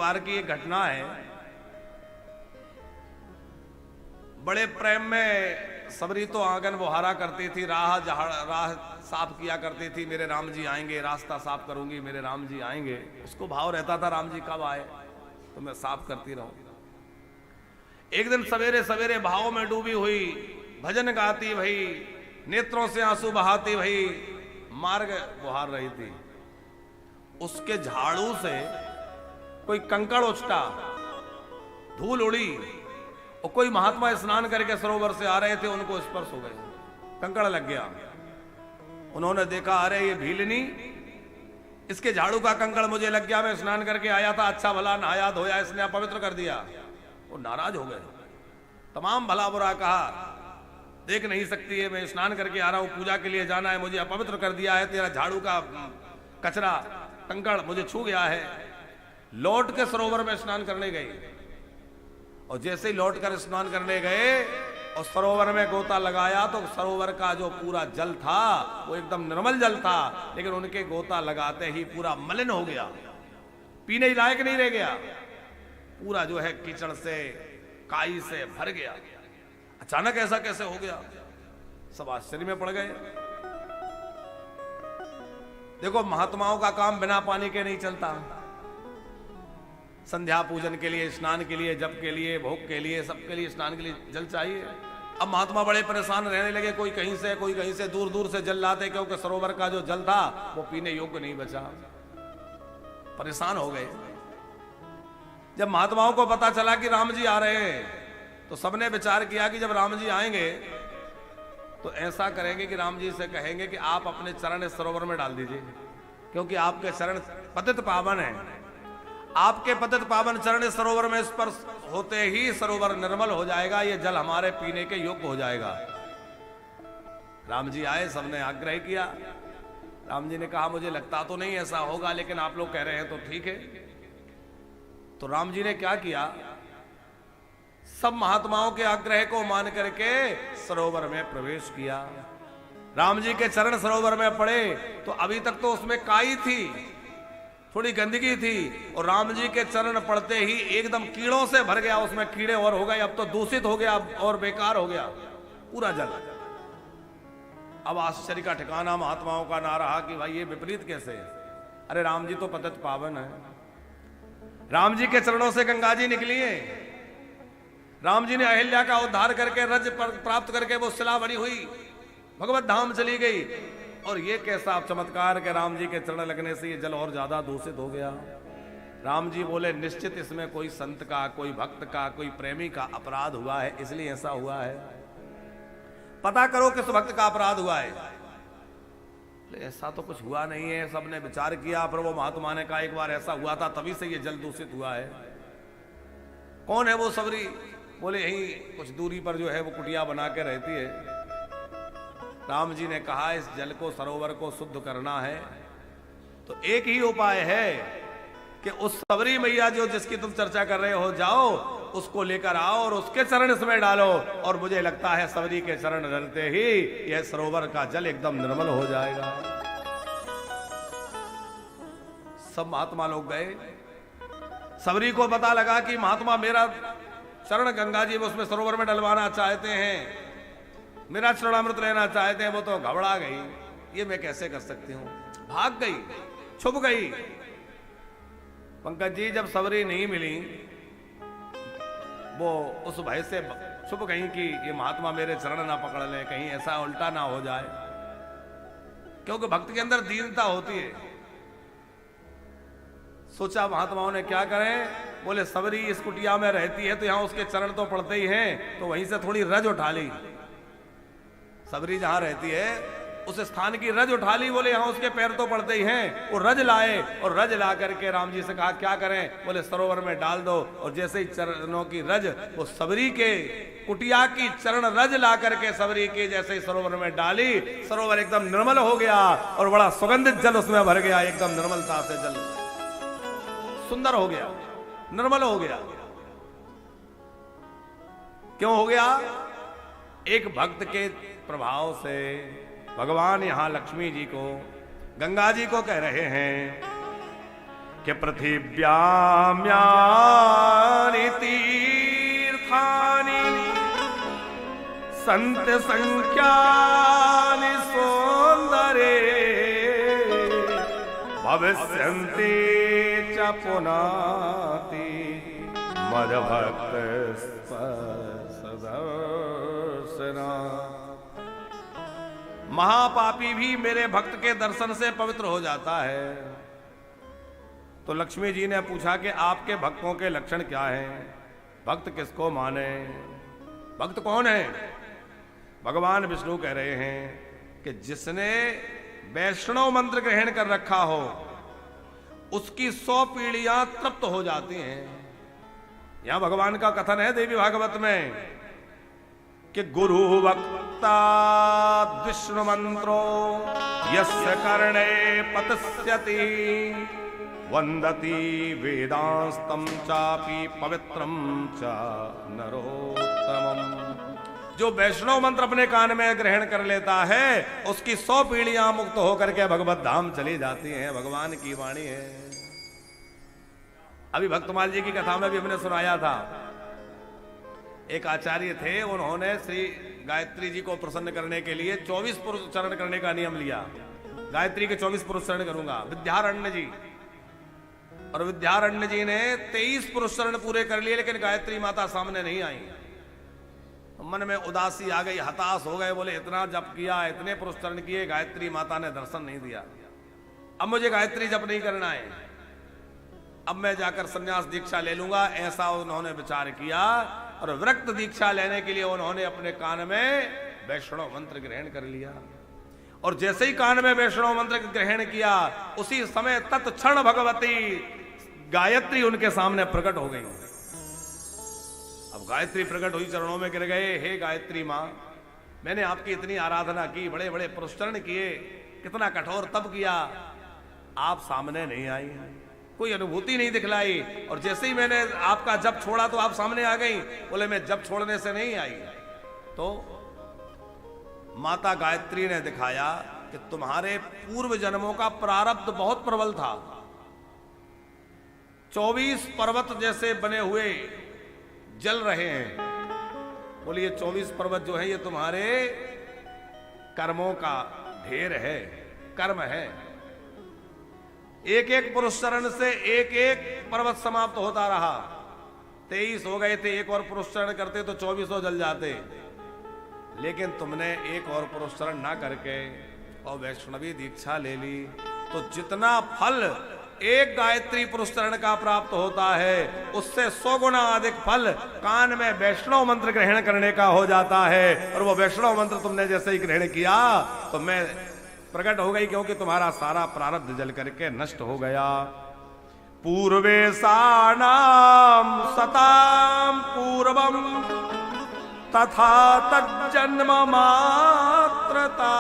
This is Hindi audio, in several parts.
बार की एक घटना है। बड़े प्रेम में सबरी तो आंगन बुहारा करती थी, राह साफ किया करती थी। मेरे राम जी आएंगे, रास्ता साफ करूंगी, मेरे राम जी आएंगे। उसको भाव रहता था राम जी कब आए तो मैं साफ करती रहूं। एक दिन सवेरे सवेरे भाव में डूबी हुई, भजन गाती भई, नेत्रों से आंसू बहाती भई, मार्ग बुहार रही थी। उसके झाड़ू से कोई कंकड़ उछटा, धूल उड़ी और कोई महात्मा स्नान करके सरोवर से आ रहे थे, उनको स्पर्श हो गए, कंकड़ लग गया। उन्होंने देखा अरे ये भीलनी, इसके झाड़ू का कंकड़ मुझे लग गया, मैं स्नान करके आया था, अच्छा भला नहाया धोया, इसने अपवित्र कर दिया। वो नाराज हो गए, तमाम भला बुरा कहा, देख नहीं सकती है, मैं स्नान करके आ रहा हूं, पूजा के लिए जाना है, मुझे अपवित्र कर दिया है, तेरा झाड़ू का कचरा कंकड़ मुझे छू गया है। लौट के सरोवर में स्नान करने गई और जैसे ही लौट कर स्नान करने गए और सरोवर में गोता लगाया तो सरोवर का जो पूरा जल था वो एकदम निर्मल जल था, लेकिन उनके गोता लगाते ही पूरा मलिन हो गया, पीने लायक नहीं रह गया, पूरा जो है कीचड़ से काई से भर गया। अचानक ऐसा कैसे हो गया, सब आश्चर्य में पड़ गए। देखो महात्माओं का काम बिना पानी के नहीं चलता। संध्या पूजन के लिए, स्नान के लिए, जप के लिए, भोग के लिए, सबके लिए स्नान के लिए जल चाहिए। अब महात्मा बड़े परेशान रहने लगे, कोई कहीं से दूर दूर से जल लाते, क्योंकि सरोवर का जो जल था वो पीने योग्य नहीं बचा। परेशान हो गए। जब महात्माओं को पता चला कि राम जी आ रहे हैं तो सबने विचार किया कि जब राम जी आएंगे तो ऐसा करेंगे कि राम जी से कहेंगे कि आप अपने चरण इस सरोवर में डाल दीजिए, क्योंकि आपके चरण पतित पावन हैं। आपके पतित पावन चरण इस सरोवर में स्पर्श होते ही सरोवर निर्मल हो जाएगा, ये जल हमारे पीने के योग्य हो जाएगा। राम जी आए, सबने आग्रह किया। राम जी ने कहा मुझे लगता तो नहीं ऐसा होगा, लेकिन आप लोग कह रहे हैं तो ठीक है। तो राम जी ने क्या किया, सब महात्माओं के आग्रह को मान करके सरोवर में प्रवेश किया। राम जी के चरण सरोवर में पड़े तो अभी तक तो उसमें काई थी, थोड़ी गंदगी थी, और राम जी के चरण पड़ते ही एकदम कीड़ों से भर गया, उसमें कीड़े और हो गए, अब तो दूषित हो गया और बेकार हो गया पूरा जल। अब आश्चर्य का ठिकाना महात्माओं का ना रहा कि भाई ये विपरीत कैसे। अरे राम जी तो पतित पावन है, राम जी के चरणों से गंगा जी निकली है, राम जी ने अहिल्या का उद्धार करके रज प्राप्त करके वो शिला बनी हुई भगवत धाम चली गई, और ये कैसा चमत्कार के राम जी के चरण लगने से ये जल और ज्यादा दूषित हो गया। राम जी बोले निश्चित इसमें कोई संत का, कोई भक्त का, कोई प्रेमी का अपराध हुआ है, इसलिए ऐसा हुआ है, पता करो किस भक्त का अपराध हुआ है। ऐसा तो कुछ हुआ नहीं है। सबने विचार किया, पर वो महात्मा ने कहा एक बार ऐसा हुआ था, तभी से ये जल दूषित हुआ है। कौन है वो सबरी? बोले यहीं कुछ दूरी पर जो है वो कुटिया बना के रहती है। राम जी ने कहा इस जल को, सरोवर को शुद्ध करना है तो एक ही उपाय है कि उस सबरी मैया जो जिसकी तुम चर्चा कर रहे हो, जाओ उसको लेकर आओ और उसके चरण इसमें डालो, और मुझे लगता है सबरी के चरण डलते ही यह सरोवर का जल एकदम निर्मल हो जाएगा। सब महात्मा लोग गए। सबरी को पता लगा कि महात्मा मेरा चरण गंगा जी उसमें सरोवर में डलवाना चाहते हैं, मेरा चरणामृत लेना चाहते हैं। वो तो घबरा गई, ये मैं कैसे कर सकती हूं, भाग गई, छुप गई। पंकज जी जब सबरी नहीं मिली, वो उस भय से छुप गई कि ये महात्मा मेरे चरण ना पकड़ ले, कहीं ऐसा उल्टा ना हो जाए, क्योंकि भक्त के अंदर दीनता होती है। सोचा महात्माओं ने क्या करें, बोले सबरी इस कुटिया में रहती है तो यहां उसके चरण तो पड़ते ही हैं, तो वहीं से थोड़ी रज उठा ली। सबरी जहां रहती है उस स्थान की रज उठा ली, बोले यहां उसके पैर तो पड़ते ही हैं। वो रज लाए और रज ला करके राम जी से कहा क्या करें, बोले सरोवर में डाल दो। और जैसे ही चरणों की रज वो सबरी के कुटिया की चरण रज ला करके सबरी के जैसे ही सरोवर में डाली, सरोवर एकदम निर्मल हो गया और बड़ा सुगंधित जल उसमें भर गया, एकदम निर्मलता से जल सुंदर हो गया, निर्मल हो गया। क्यों हो गया? एक भक्त के प्रभाव से भगवान यहां लक्ष्मी जी को, गंगा जी को कह रहे हैं कि पृथिव्यां यानि तीर्थानि सन्ति संख्यानि सौन्दरे भविष्यन्ति च पुनाति मद्भक्त सदर्शना। महापापी भी मेरे भक्त के दर्शन से पवित्र हो जाता है। तो लक्ष्मी जी ने पूछा कि आपके भक्तों के लक्षण क्या हैं? भक्त किसको माने? भक्त कौन है? भगवान विष्णु कह रहे हैं कि जिसने वैष्णव मंत्र ग्रहण कर रखा हो उसकी 100 पीढ़ियां तृप्त हो जाती हैं। यहां भगवान का कथन है देवी भागवत में कि गुरु वक्ता विष्णु मंत्रो यस्य कर्णे पतस्यति वंदति वेदांस्तम चापि पवित्रम च नरोत्तमम। जो वैष्णव मंत्र अपने कान में ग्रहण कर लेता है उसकी 100 पीढ़ियां मुक्त होकर के भगवत धाम चली जाती हैं। भगवान की वाणी है। अभी भक्तमाल जी की कथा में भी हमने सुनाया था। एक आचार्य थे, उन्होंने श्री गायत्री जी को प्रसन्न करने के लिए 24 पुरुष चरण करने का नियम लिया। गायत्री के 24 पुरुष चरण करूंगा। विद्यारण्य जी और विद्यारण्य जी ने 23 पुरुष चरण पूरे कर लिए, लेकिन गायत्री माता सामने नहीं आई। मन में उदासी आ गई, हताश हो गए, बोले इतना जप किया, इतने पुरुष चरण किए, गायत्री माता ने दर्शन नहीं दिया। अब मुझे गायत्री जप नहीं करना है, अब मैं जाकर संन्यास दीक्षा ले लूंगा। ऐसा उन्होंने विचार किया और विरक्त दीक्षा लेने के लिए उन्होंने अपने कान में वैष्णव मंत्र ग्रहण कर लिया। और जैसे ही कान में वैष्णव मंत्र ग्रहण किया उसी समय तत्क्षण भगवती गायत्री उनके सामने प्रकट हो गई। अब गायत्री प्रकट हुई, चरणों में गिर गए। हे गायत्री मां, मैंने आपकी इतनी आराधना की, बड़े बड़े पुरस्चरण किए, कितना कठोर तप किया, आप सामने नहीं आई, कोई अनुभूति नहीं दिखलाई। और जैसे ही मैंने आपका जप छोड़ा तो आप सामने आ गई। बोले मैं जप छोड़ने से नहीं आई। तो माता गायत्री ने दिखाया कि तुम्हारे पूर्व जन्मों का प्रारब्ध बहुत प्रबल था। 24 पर्वत जैसे बने हुए जल रहे हैं। बोलिए 24 पर्वत जो है ये तुम्हारे कर्मों का ढेर है, कर्म है। एक एक पुरुष चरण से एक एक पर्वत समाप्त होता रहा। 23 हो गए थे, एक और पुरुष चरण करते तो 24 जल जाते। लेकिन तुमने एक और पुरुष चरण ना करके और वैष्णवी दीक्षा ले ली तो जितना फल एक गायत्री पुरुष चरण का प्राप्त होता है उससे 100 गुना अधिक फल कान में वैष्णव मंत्र ग्रहण करने का हो जाता है। और वो वैष्णव मंत्र तुमने जैसे ही ग्रहण किया तो मैं प्रकट हो गई, क्योंकि तुम्हारा सारा प्रारब्ध जल करके नष्ट हो गया। पूर्वेशानाम सताम पूर्वम तथा तज्जन्म मात्रता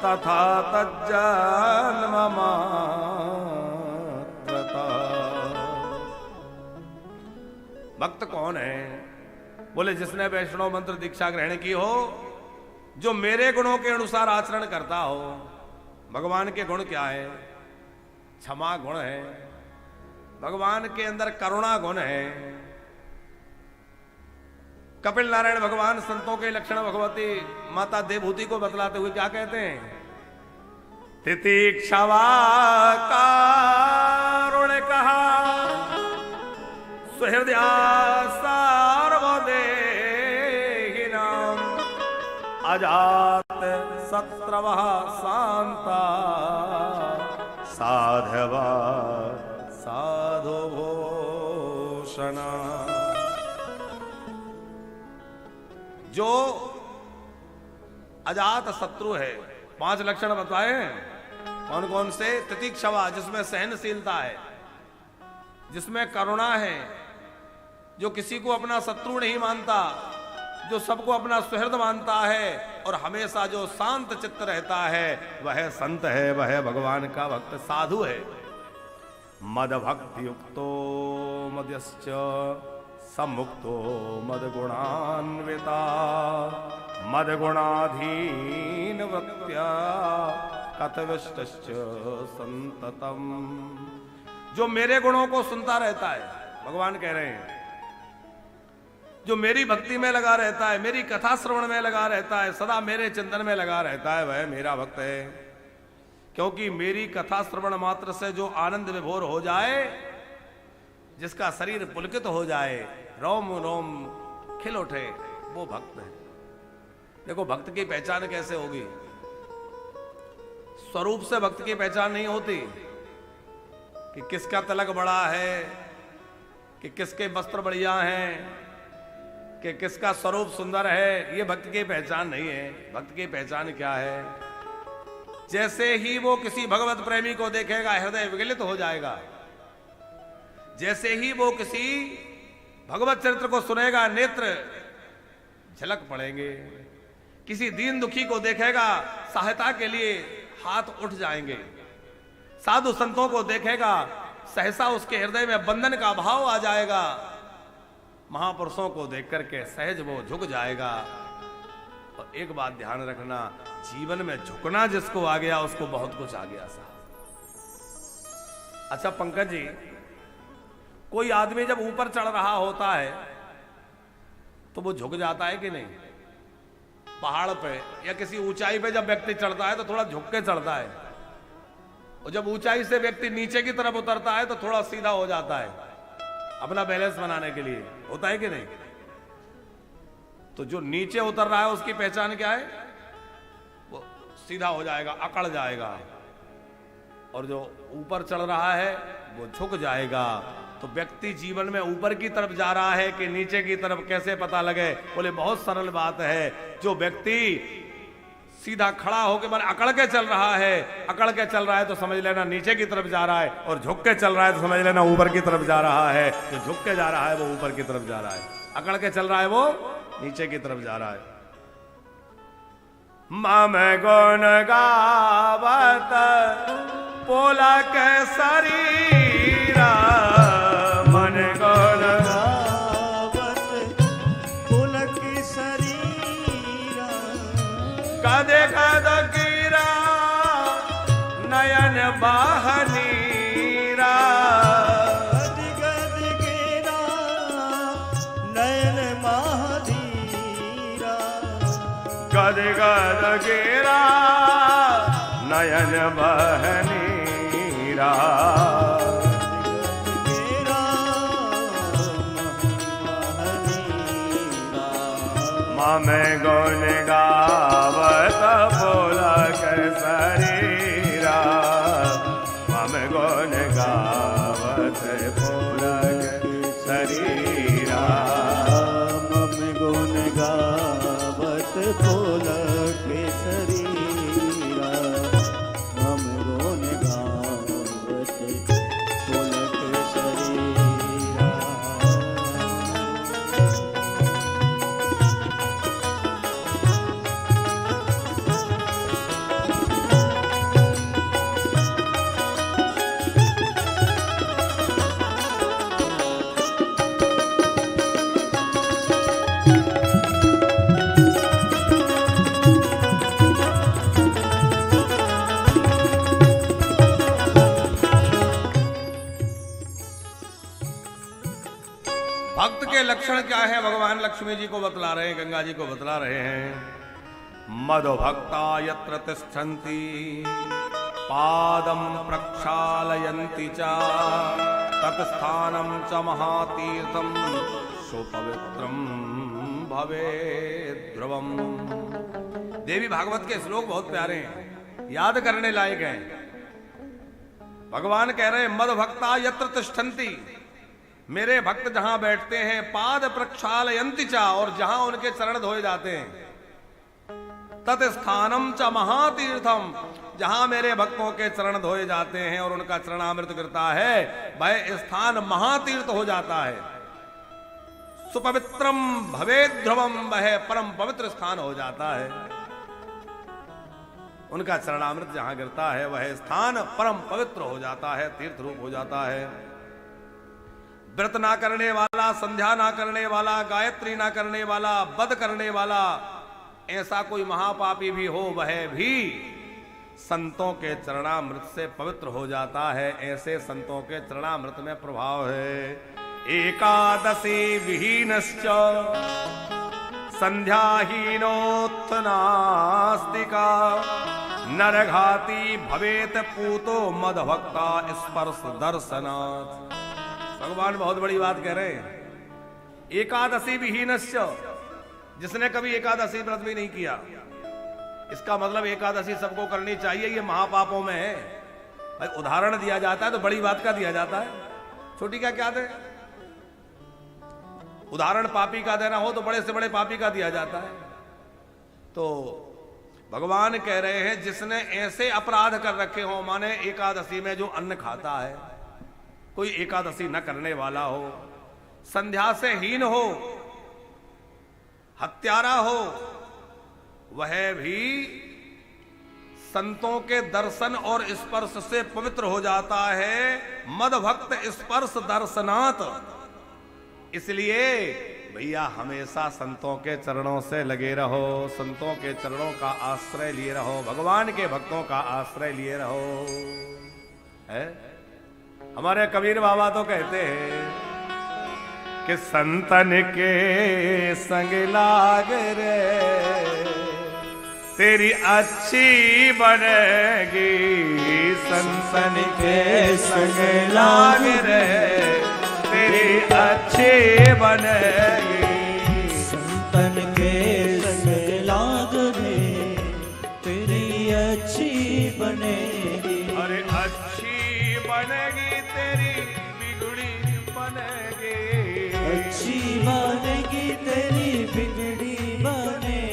तथा तज्जन्म मात्रता। भक्त कौन है? बोले जिसने वैष्णव मंत्र दीक्षा ग्रहण की हो, जो मेरे गुणों के अनुसार आचरण करता हो। भगवान के गुण क्या है? क्षमा गुण है, भगवान के अंदर करुणा गुण है। कपिल नारायण भगवान संतों के लक्षण भगवती माता देवहूति को बतलाते हुए क्या कहते हैं? तितिक्षवा कारुण्य कहा सुहृदया सार्वदेहिनाम अजात सत्रवः शांता साधवा साधु भूषणा। जो अजात शत्रु है, 5 लक्षण बताए हैं। कौन कौन से? तितिक्षवा जिसमें सहनशीलता है, जिसमें करुणा है, जो किसी को अपना शत्रु नहीं मानता, जो सबको अपना सुहृद मानता है, और हमेशा जो शांत चित्त रहता है वह संत है, वह भगवान का भक्त साधु है। मद भक्ति युक्तो मदश्च सम्मुक्तो मद गुणान्विता मद गुणाधीन वृत्या कथविष्टश्च संततम। जो मेरे गुणों को सुनता रहता है, भगवान कह रहे हैं, जो मेरी भक्ति में लगा रहता है, मेरी कथा श्रवण में लगा रहता है, सदा मेरे चिंतन में लगा रहता है, वह मेरा भक्त है। क्योंकि मेरी कथा श्रवण मात्र से जो आनंद विभोर हो जाए, जिसका शरीर पुलकित हो जाए, रोम रोम खिल उठे, वो भक्त है। देखो भक्त की पहचान कैसे होगी? स्वरूप से भक्त की पहचान नहीं होती कि किसका तिलक बड़ा है, कि किसके वस्त्र बढ़िया हैं, कि किसका स्वरूप सुंदर है। ये भक्त की पहचान नहीं है। भक्त की पहचान क्या है? जैसे ही वो किसी भगवत प्रेमी को देखेगा, हृदय विगलित हो जाएगा। जैसे ही वो किसी भगवत चरित्र को सुनेगा, नेत्र झलक पड़ेंगे। किसी दीन दुखी को देखेगा, सहायता के लिए हाथ उठ जाएंगे। साधु संतों को देखेगा, सहसा उसके हृदय में बंधन का भाव आ जाएगा। महापुरुषों को देख करके सहज वो झुक जाएगा। और एक बात ध्यान रखना, जीवन में झुकना जिसको आ गया, उसको बहुत कुछ आ गया साहब। अच्छा पंकज जी, कोई आदमी जब ऊपर चढ़ रहा होता है तो वो झुक जाता है कि नहीं? पहाड़ पे या किसी ऊंचाई पे जब व्यक्ति चढ़ता है तो थोड़ा झुक के चढ़ता है, और जब ऊंचाई से व्यक्ति नीचे की तरफ उतरता है तो थोड़ा सीधा हो जाता है, अपना बैलेंस बनाने के लिए। होता है कि नहीं? तो जो नीचे उतर रहा है उसकी पहचान क्या है? वो सीधा हो जाएगा, अकड़ जाएगा। और जो ऊपर चढ़ रहा है वो झुक जाएगा। तो व्यक्ति जीवन में ऊपर की तरफ जा रहा है कि नीचे की तरफ कैसे पता लगे? बोले बहुत सरल बात है। जो व्यक्ति सीधा खड़ा होकर मन अकड़ के चल रहा है, अकड़ के चल रहा है तो समझ लेना नीचे की तरफ जा रहा है, और झुक के चल रहा है तो समझ लेना ऊपर की तरफ जा रहा है। जो झुक के जा रहा है वो ऊपर की तरफ जा रहा है, अकड़ के चल रहा है वो नीचे की तरफ जा रहा है। मम गुण गावत पोलक शरीरा, मन गुण गावत पोलक शरीरा, कद कद गिरा नयन बहनीरा, कद कद गिरा नयन महाधीरा, कद कद गिरा नयन बहनीरा, मम गुण गावत पोलक शरीरा, मम गुण गावत पोलक शरीरा, मम गुण गावत पोलक शरीरा, मम गुण गावत पोलक शरीरा। भक्त के लक्षण क्या है? भगवान लक्ष्मी जी को बतला रहे हैं, गंगा जी को बतला रहे हैं। मदो भक्ता यत्र तिष्ठन्ति पादम प्रक्षालयन्ति च तत्स्थानं च महातीर्थं सुपवित्रं भवेत् ध्रुवम्। देवी भागवत के श्लोक बहुत प्यारे हैं, याद करने लायक हैं। भगवान कह रहे हैं मद भक्ता यत्र तिष्ठन्ति, मेरे भक्त जहां बैठते हैं, पाद प्रक्षालयन्ति च, और जहां उनके चरण धोए जाते हैं, तत् स्थानम च महातीर्थम, जहां मेरे भक्तों के चरण धोए जाते हैं और उनका चरणामृत गिरता है, वह स्थान महातीर्थ हो जाता है। सुपवित्रम भवेत् ध्रुवम, वह परम पवित्र स्थान हो जाता है। उनका चरणामृत जहां गिरता है वह स्थान परम पवित्र हो जाता है, तीर्थ रूप हो जाता है। व्रत ना करने वाला, संध्या ना करने वाला, गायत्री ना करने वाला, बद करने वाला, ऐसा कोई महापापी भी हो, वह भी संतों के चरणामृत से पवित्र हो जाता है। ऐसे संतों के चरणामृत में प्रभाव है। एकादशी विहीनश्च संध्याहीनोत्थनास्तिका नरघाती भवेत पूतो मदभक्ता स्पर्श दर्शनात्। भगवान बहुत बड़ी बात कह रहे हैं। एकादशी विहीनश्च, जिसने कभी एकादशी व्रत भी नहीं किया, इसका मतलब एकादशी सबको करनी चाहिए, ये महापापों में है। भाई उदाहरण दिया जाता है तो बड़ी बात का दिया जाता है, छोटी क्या दे। उदाहरण पापी का देना हो तो बड़े से बड़े पापी का दिया जाता है। तो भगवान कह रहे हैं जिसने ऐसे अपराध कर रखे हो, माने एकादशी में जो अन्न खाता है, कोई एकादशी न करने वाला हो, संध्या से हीन हो, हत्यारा हो, वह भी संतों के दर्शन और स्पर्श से पवित्र हो जाता है। मदभक्त स्पर्श दर्शनात्। इसलिए भैया हमेशा संतों के चरणों से लगे रहो, संतों के चरणों का आश्रय लिए रहो, भगवान के भक्तों का आश्रय लिए रहो। है हमारे कबीर बाबा तो कहते हैं कि संतन के संग लाग रे तेरी अच्छी बनेगी, संतन के संग लाग रे तेरी अच्छी बनेगी, संतन के संग लाग रे तेरी अच्छी बनेगी। अरे अच्छी बनेगी तेरी बिगड़ी बनेगी, अच्छी बनेगी तेरी बिगड़ी बनेगी,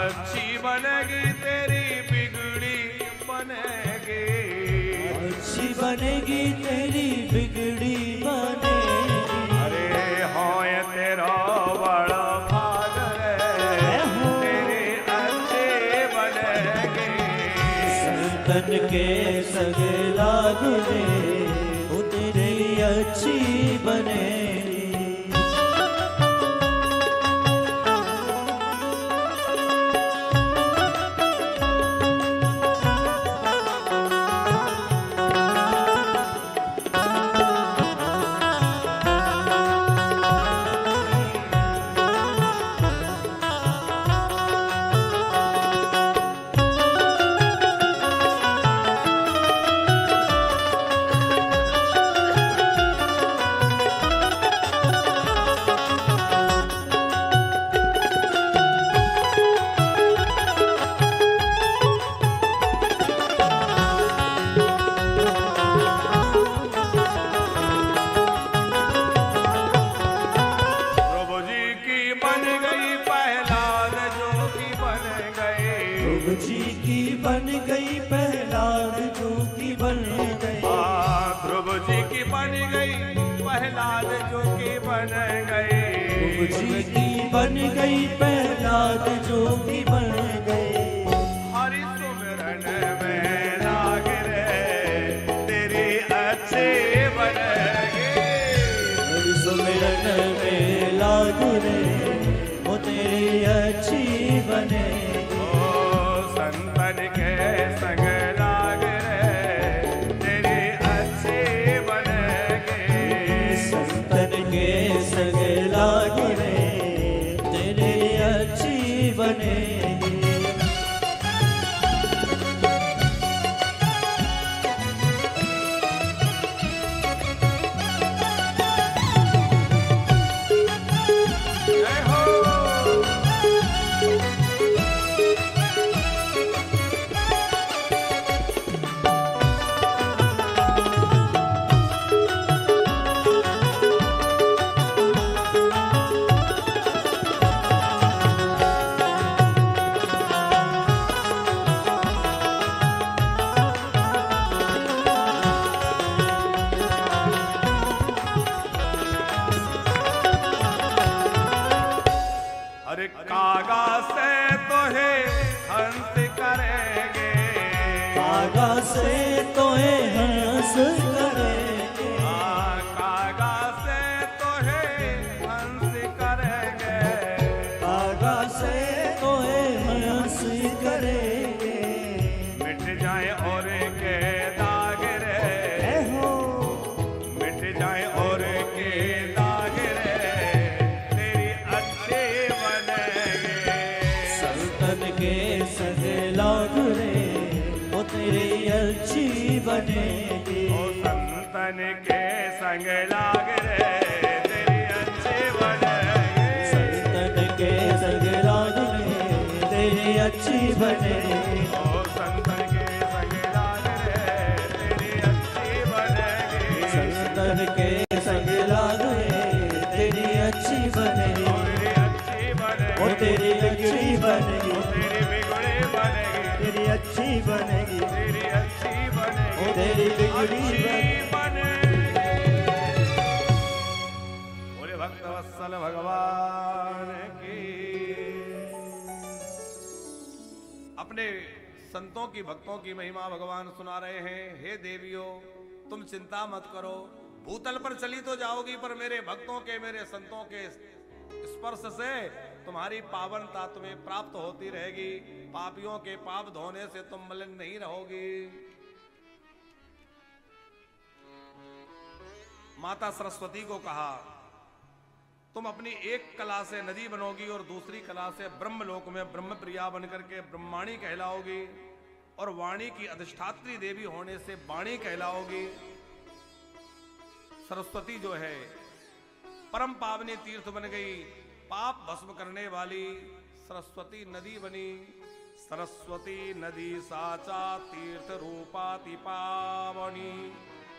अच्छी बनेगी तेरी बिगड़ी बनेगी, अच्छी बनेगी तेरी बिगड़ी बनेगी। अरे हो ये तेरा बड़ा भाग रे तेरी अच्छी बनेगी, संतन के संग लाग रे वो तेरी अच्छी बनेगी। जी की बन गई प्रहलाद जो की बन गई, ध्रुव जी की बन गई प्रहलाद जो की बन गई, ध्रुव जी की बन गई प्रहलाद जो की बन गई। हरि सुमिरन में लाग रे तेरी अच्छी बनेगी, हरि सुमिरन में लाग रे वो तेरी अच्छी बनेगी। संतन के संग लाग रे तेरी अच्छी बनेगी, संतन के संग लाग रे तेरी अच्छी बनेगी। जय हो। अरे कागा से तो है हंस करेंगे, कागा से तो है हंस करेंगे, कागा से तो है हंस करेंगे, कागा से तो है हंस करेंगे। संतन के संग लाग रे तेरी अच्छी बनेगी। संतन के संग लाग रे तेरी अच्छी बनेगी। ओ संतन के संग लाग रे तेरी अच्छी बनेगी। संतन के संग लाग रे तेरी अच्छी बनेगी। ओ तेरी अच्छी बनेगी। तेरी बिगड़ी बनेगी। तेरी अच्छी बनेगी। तेरी अच्छी बनेगी। ओ तेरी बिगड़ी बनेगी। बोले भक्त वत्सल भगवान की। अपने संतों की भक्तों की महिमा भगवान सुना रहे हैं। हे देवियों, तुम चिंता मत करो, भूतल पर चली तो जाओगी, पर मेरे भक्तों के, मेरे संतों के स्पर्श से तुम्हारी पावनता तुम्हें प्राप्त होती रहेगी। पापियों के पाप धोने से तुम मलिन नहीं रहोगी। माता सरस्वती को कहा, तुम अपनी एक कला से नदी बनोगी और दूसरी कला से ब्रह्मलोक में ब्रह्म प्रिया बनकर के ब्रह्माणी कहलाओगी, और वाणी की अधिष्ठात्री देवी होने से वाणी कहलाओगी। सरस्वती जो है परम पावनी तीर्थ बन गई, पाप भस्म करने वाली सरस्वती नदी बनी। सरस्वती नदी साचा तीर्थ रूपाति पावनी,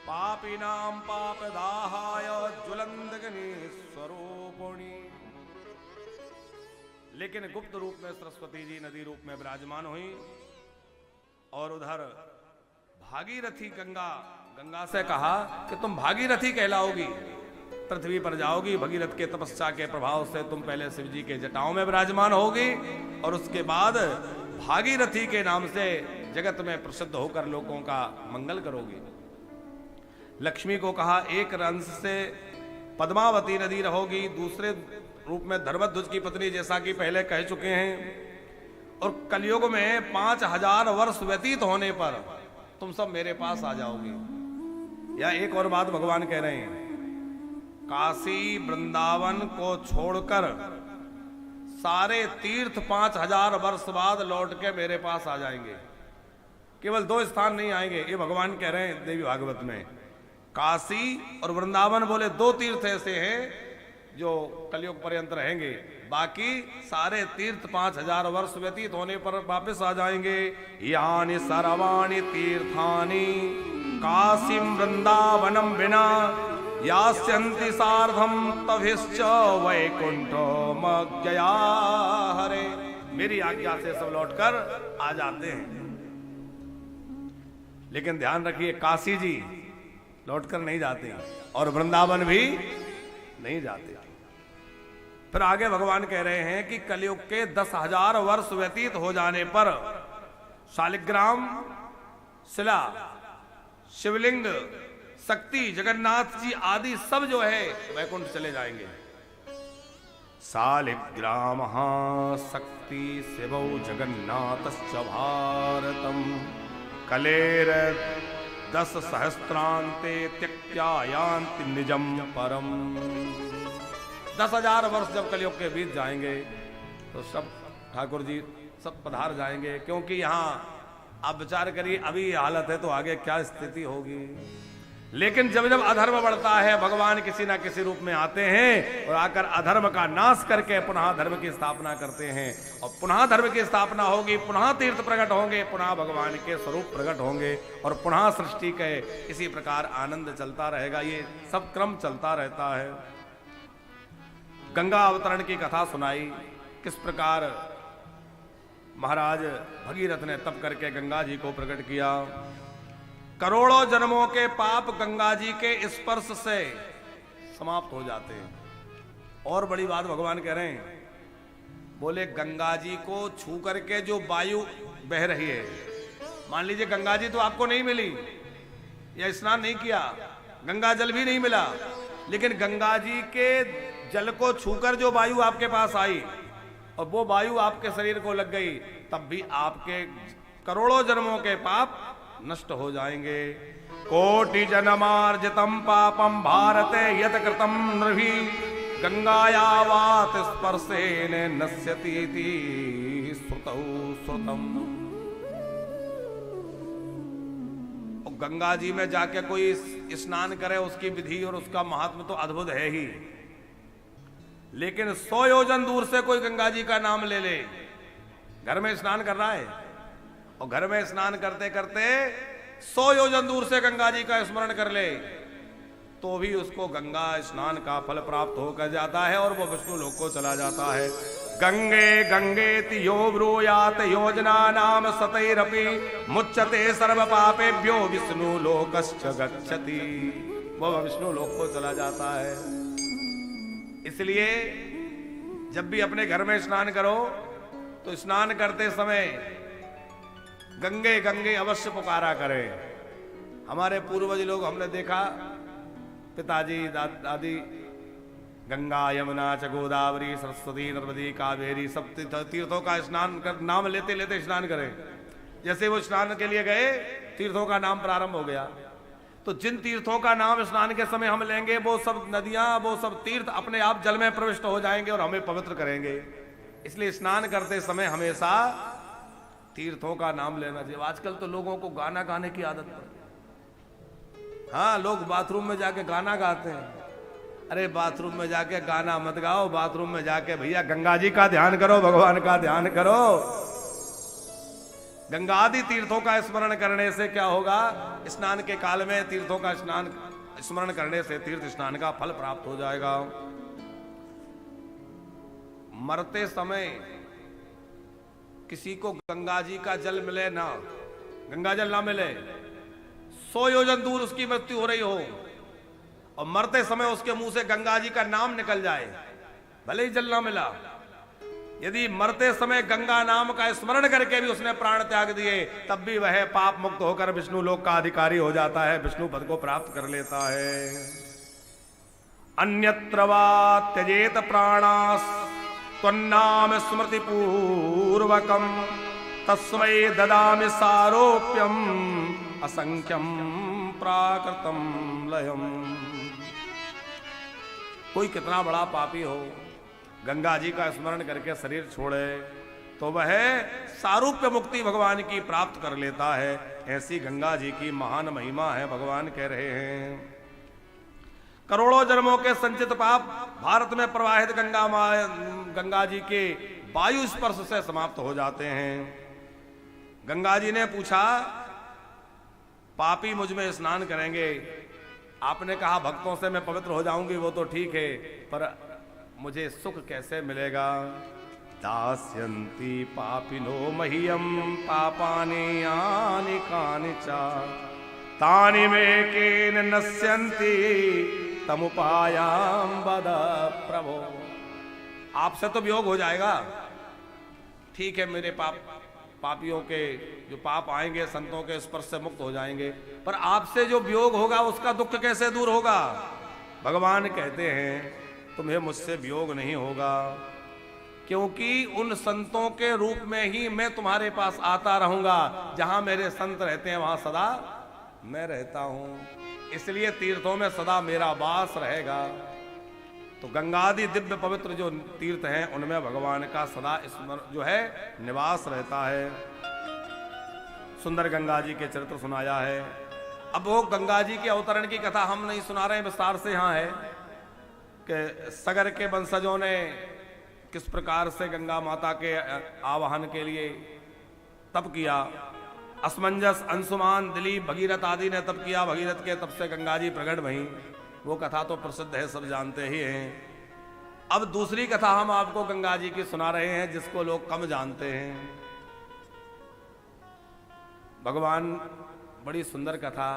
पापिनां पापदाहाय ज्वलंदग्नि स्वरूपिणी। लेकिन गुप्त रूप में सरस्वती जी नदी रूप में विराजमान हुई, और उधर भागीरथी गंगा से कहा कि तुम भागीरथी कहलाओगी, पृथ्वी पर जाओगी, भगीरथ के तपस्या के प्रभाव से तुम पहले शिव जी के जटाओं में विराजमान होगी, और उसके बाद भागीरथी के नाम से जगत में प्रसिद्ध होकर लोगों का मंगल करोगी। लक्ष्मी को कहा, एक अंश से पद्मावती नदी रहोगी, दूसरे रूप में धर्मध्वज की पत्नी, जैसा कि पहले कह चुके हैं। और कलयुग में 5000 वर्ष व्यतीत होने पर तुम सब मेरे पास आ जाओगी। या एक और बात भगवान कह रहे हैं, काशी वृंदावन को छोड़कर सारे तीर्थ 5000 वर्ष बाद लौट के मेरे पास आ जाएंगे। केवल 2 स्थान नहीं आएंगे, ये भगवान कह रहे हैं देवी भागवत में। काशी और वृंदावन बोले 2 तीर्थ ऐसे हैं जो कलयुग पर्यंत रहेंगे, बाकी सारे तीर्थ 5000 वर्ष व्यतीत होने पर वापस आ जाएंगे। यानि सर्वाणि तीर्थानि काशीं वृंदावनम विना यास्यन्ति सार्धम तभिश्च वैकुंठमज्ञया हरे। मेरी आज्ञा से सब लौटकर आ जाते हैं, लेकिन ध्यान रखिए काशी जी लौटकर नहीं जाते और वृंदावन भी नहीं जाते। फिर आगे भगवान कह रहे हैं कि कलयुग के 10,000 वर्ष व्यतीत हो जाने पर शालिग्राम, शिला, शिवलिंग, शक्ति, जगन्नाथ जी आदि सब जो है वैकुंठ चले जाएंगे। शालिग्राम शक्ति शिवौ जगन्नाथश्च भारतम कलेर 10 सहस्रांते त्यक्त्या यान्ति निजम परम। 10,000 वर्ष जब कलयुग के बीत जाएंगे तो सब ठाकुर जी सब पधार जाएंगे, क्योंकि यहाँ आप विचार करिए अभी हालत है तो आगे क्या स्थिति होगी। लेकिन जब जब अधर्म बढ़ता है भगवान किसी ना किसी रूप में आते हैं और आकर अधर्म का नाश करके पुनः धर्म की स्थापना करते हैं, और पुनः धर्म की स्थापना होगी, पुनः तीर्थ प्रकट होंगे, पुनः भगवान के स्वरूप प्रकट होंगे, और पुनः सृष्टि के इसी प्रकार आनंद चलता रहेगा। ये सब क्रम चलता रहता है। गंगा अवतरण की कथा सुनाई, किस प्रकार महाराज भगीरथ ने तप करके गंगा जी को प्रकट किया। करोड़ों जन्मों के पाप गंगा जी के स्पर्श से समाप्त हो जाते हैं। और बड़ी बात भगवान कह रहे हैं, बोले गंगा जी को छू करके जो वायु बह रही है, मान लीजिए गंगा जी तो आपको नहीं मिली या स्नान नहीं किया, गंगा जल भी नहीं मिला, लेकिन गंगा जी के जल को छूकर जो वायु आपके पास आई और वो वायु आपके शरीर को लग गई, तब भी आपके करोड़ों जन्मों के पाप नष्ट हो जाएंगे। कोटि जन्मार्जितम पापम भारते यत कृतम नृभि गंगायावात स्पर्शेन नश्यतीति श्रुतौ श्रुतम। गंगा जी में जाके कोई स्नान करे, उसकी विधि और उसका महात्म तो अद्भुत है ही, लेकिन 100 योजन दूर से कोई गंगा जी का नाम ले ले, घर में स्नान कर रहा है और घर में स्नान करते करते 100 योजन दूर से गंगा जी का स्मरण कर ले, तो भी उसको गंगा स्नान का फल प्राप्त होकर जाता है और वो विष्णु लोक को चला जाता है। गंगे गंगेति यो ब्रूयात योजना नाम सतैरपि मुच्यते सर्व पापेभ्यो विष्णु लोकश्च गच्छति, वो विष्णु लोक को चला जाता है। इसलिए जब भी अपने घर में स्नान करो तो स्नान करते समय गंगे गंगे अवश्य पुकारा करें। हमारे पूर्वज लोग, हमने देखा पिताजी दादी गंगा यमुना च गोदावरी सरस्वती नर्मदी कावेरी सब तीर्थों का स्नान कर, नाम लेते लेते स्नान करें। जैसे वो स्नान के लिए गए, तीर्थों का नाम प्रारंभ हो गया, तो जिन तीर्थों का नाम स्नान के समय हम लेंगे वो सब नदियां, वो सब तीर्थ अपने आप जल में प्रविष्ट हो जाएंगे और हमें पवित्र करेंगे। इसलिए स्नान करते समय हमेशा तीर्थों का नाम लेना चाहिए। आजकल तो लोगों को गाना गाने की आदत है। हाँ, लोग बाथरूम में जाके गाना गाते हैं। अरे बाथरूम में जाके गाना मत गाओ, बाथरूम में जाके भैया गंगा जी का ध्यान करो, भगवान का ध्यान करो। गंगा आदि तीर्थों का स्मरण करने से क्या होगा, स्नान के काल में तीर्थों का स्मरण करने से तीर्थ स्नान का फल प्राप्त हो जाएगा। मरते समय किसी को गंगा जी का जल मिले ना, गंगा जल ना मिले, 100 योजन दूर उसकी मृत्यु हो रही हो और मरते समय उसके मुंह से गंगा जी का नाम निकल जाए, भले ही जल ना मिला, यदि मरते समय गंगा नाम का स्मरण करके भी उसने प्राण त्याग दिए, तब भी वह पाप मुक्त होकर विष्णु लोक का अधिकारी हो जाता है, विष्णु पद को प्राप्त कर लेता है। अन्यत्र वा त्यजेत प्राणास त्वन्नाम स्मृति पूर्वकम तस्मै ददामि सारोप्यम असंख्यम प्राकृतम लयम। कोई कितना बड़ा पापी हो, गंगा जी का स्मरण करके शरीर छोड़े तो वह सारूप्य मुक्ति भगवान की प्राप्त कर लेता है। ऐसी गंगा जी की महान महिमा है, भगवान कह रहे हैं। करोड़ों जन्मों के संचित पाप भारत में प्रवाहित गंगा जी के वायु स्पर्श से समाप्त हो जाते हैं। गंगा जी ने पूछा, पापी मुझ में स्नान करेंगे, आपने कहा भक्तों से मैं पवित्र हो जाऊंगी, वो तो ठीक है, पर मुझे सुख कैसे मिलेगा। दास्यन्ति पापिनो मह्यम पापानि यानि कानि च तानि मे केन नश्यन्ति तमुपायाम वद प्रभो। आपसे तो वियोग हो जाएगा, ठीक है, मेरे पापियों के जो पाप आएंगे संतों के स्पर्श से मुक्त हो जाएंगे, पर आपसे जो वियोग होगा उसका दुख कैसे दूर होगा। भगवान कहते हैं तुम्हें मुझसे वियोग नहीं होगा, क्योंकि उन संतों के रूप में ही मैं तुम्हारे पास आता रहूंगा। जहां मेरे संत रहते हैं वहां सदा मैं रहता हूं, इसलिए तीर्थों में सदा मेरा वास रहेगा। तो गंगादि दिव्य पवित्र जो तीर्थ हैं उनमें भगवान का सदा जो है निवास रहता है। सुंदर गंगा जी के चरित्र सुनाया है। अब वो गंगा जी के अवतरण की कथा हम नहीं सुना रहे हैं, विस्तार से यहाँ है कि सगर के वंशजों ने किस प्रकार से गंगा माता के आवाहन के लिए तप किया। असमंजस, अंशुमान, दिलीप, भगीरथ आदि ने तप किया, भगीरथ के तप से गंगा जी प्रकट भई। वो कथा तो प्रसिद्ध है, सब जानते ही हैं। अब दूसरी कथा हम आपको गंगा जी की सुना रहे हैं, जिसको लोग कम जानते हैं। भगवान बड़ी सुंदर कथा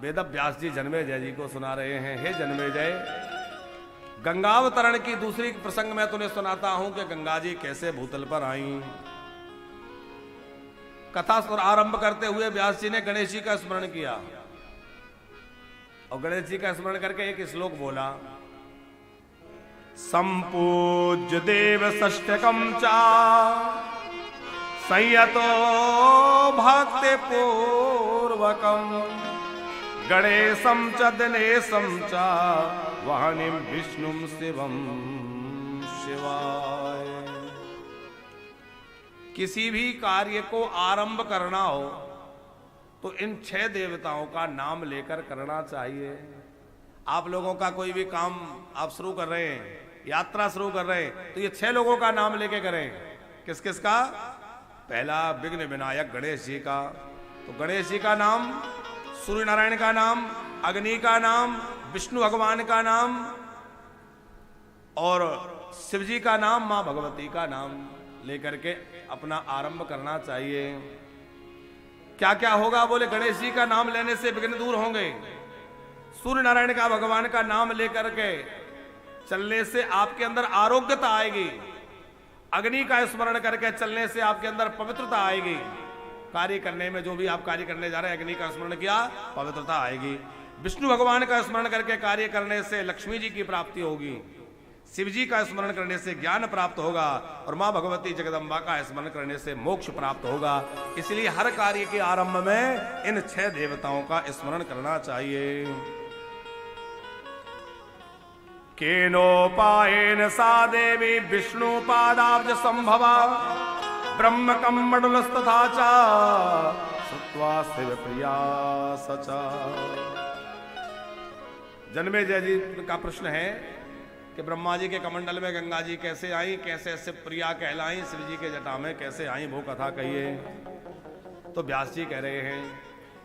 वेद व्यास जी जन्मेजय जी को सुना रहे हैं। हे जन्मेजय, गंगावतरण की दूसरी प्रसंग में तुम्हें सुनाता हूं कि गंगा जी कैसे भूतल पर आई। कथा आरंभ करते हुए व्यास जी ने गणेश जी का स्मरण किया और गणेश जी का स्मरण करके एक श्लोक बोला, संपूज्य देव षष्ठकम चा संयतो भक्ति पूर्वकम गणेशम च दिनेशम च वाहनिम विष्णुम शिवम शिवाय। किसी भी कार्य को आरंभ करना हो तो इन 6 देवताओं का नाम लेकर करना चाहिए। आप लोगों का कोई भी काम आप शुरू कर रहे हैं, यात्रा शुरू कर रहे हैं, तो ये 6 लोगों का नाम लेके करें। किस किस का? पहला विघ्न विनायक गणेश जी का, तो गणेश जी का नाम, सूर्य नारायण का नाम, अग्नि का नाम, विष्णु भगवान का नाम और शिव जी का नाम, मां भगवती का नाम लेकर के अपना आरंभ करना चाहिए। क्या क्या होगा? बोले गणेश जी का नाम लेने से विघ्न दूर होंगे, सूर्य नारायण का भगवान का नाम लेकर के चलने से आपके अंदर आरोग्यता आएगी, अग्नि का स्मरण करके चलने से आपके अंदर पवित्रता आएगी, कार्य करने में जो भी आप कार्य करने जा रहे हैं अग्नि का स्मरण किया, पवित्रता आएगी। विष्णु भगवान का स्मरण करके कार्य करने से लक्ष्मी जी की प्राप्ति होगी, शिव जी का स्मरण करने से ज्ञान प्राप्त होगा और मां भगवती जगदम्बा का स्मरण करने से मोक्ष प्राप्त होगा। इसलिए हर कार्य के आरंभ में इन 6 देवताओं का स्मरण करना चाहिए। केनोपायेन सा देवी विष्णु पादाब्ज संभवा ब्रह्म कमंडलस्तथा च श्रुत्वा शिव प्रिया सचा। जन्मेजय जी का प्रश्न है कि ब्रह्मा जी के कमंडल में गंगा जी कैसे आई, कैसे शिव प्रिया कहलाई, शिव जी के जटा में कैसे आई, वो कथा कहिए। तो व्यास जी कह रहे हैं,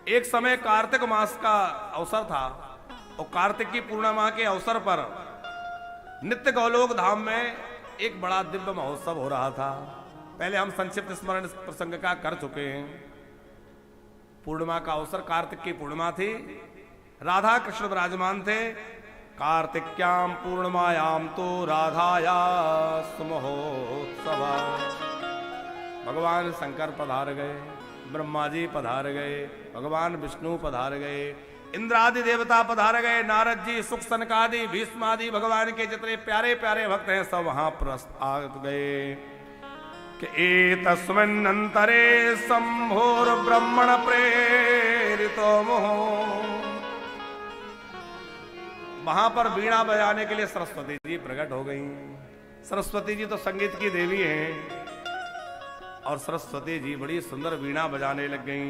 एक समय कार्तिक मास का अवसर था और कार्तिक की पूर्णिमा के अवसर पर नित्य गौलोक धाम में एक बड़ा दिव्य महोत्सव हो रहा था। पहले हम संक्षिप्त स्मरण प्रसंग का कर चुके हैं। पूर्णिमा का अवसर, कार्तिक की पूर्णिमा थी, राधा कृष्ण विराजमान थे। कार्तिक्याम पूर्णिमायाम तो राधाया सुमहोत्सव। भगवान शंकर पधार गए, ब्रह्मा जी पधार गए, भगवान विष्णु पधार गए, इंद्रादि देवता पधार गए, नारद जी, सुख सनकादि, भीष्मादि भगवान के जितने प्यारे प्यारे भक्त हैं सब वहां आ गए। कि एतस्मिन् अंतरे शंभोर ब्रह्मण प्रेरितो मोह। वहां पर वीणा बजाने के लिए सरस्वती जी प्रकट हो गई। सरस्वती जी तो संगीत की देवी हैं और सरस्वती जी बड़ी सुंदर वीणा बजाने लग गई।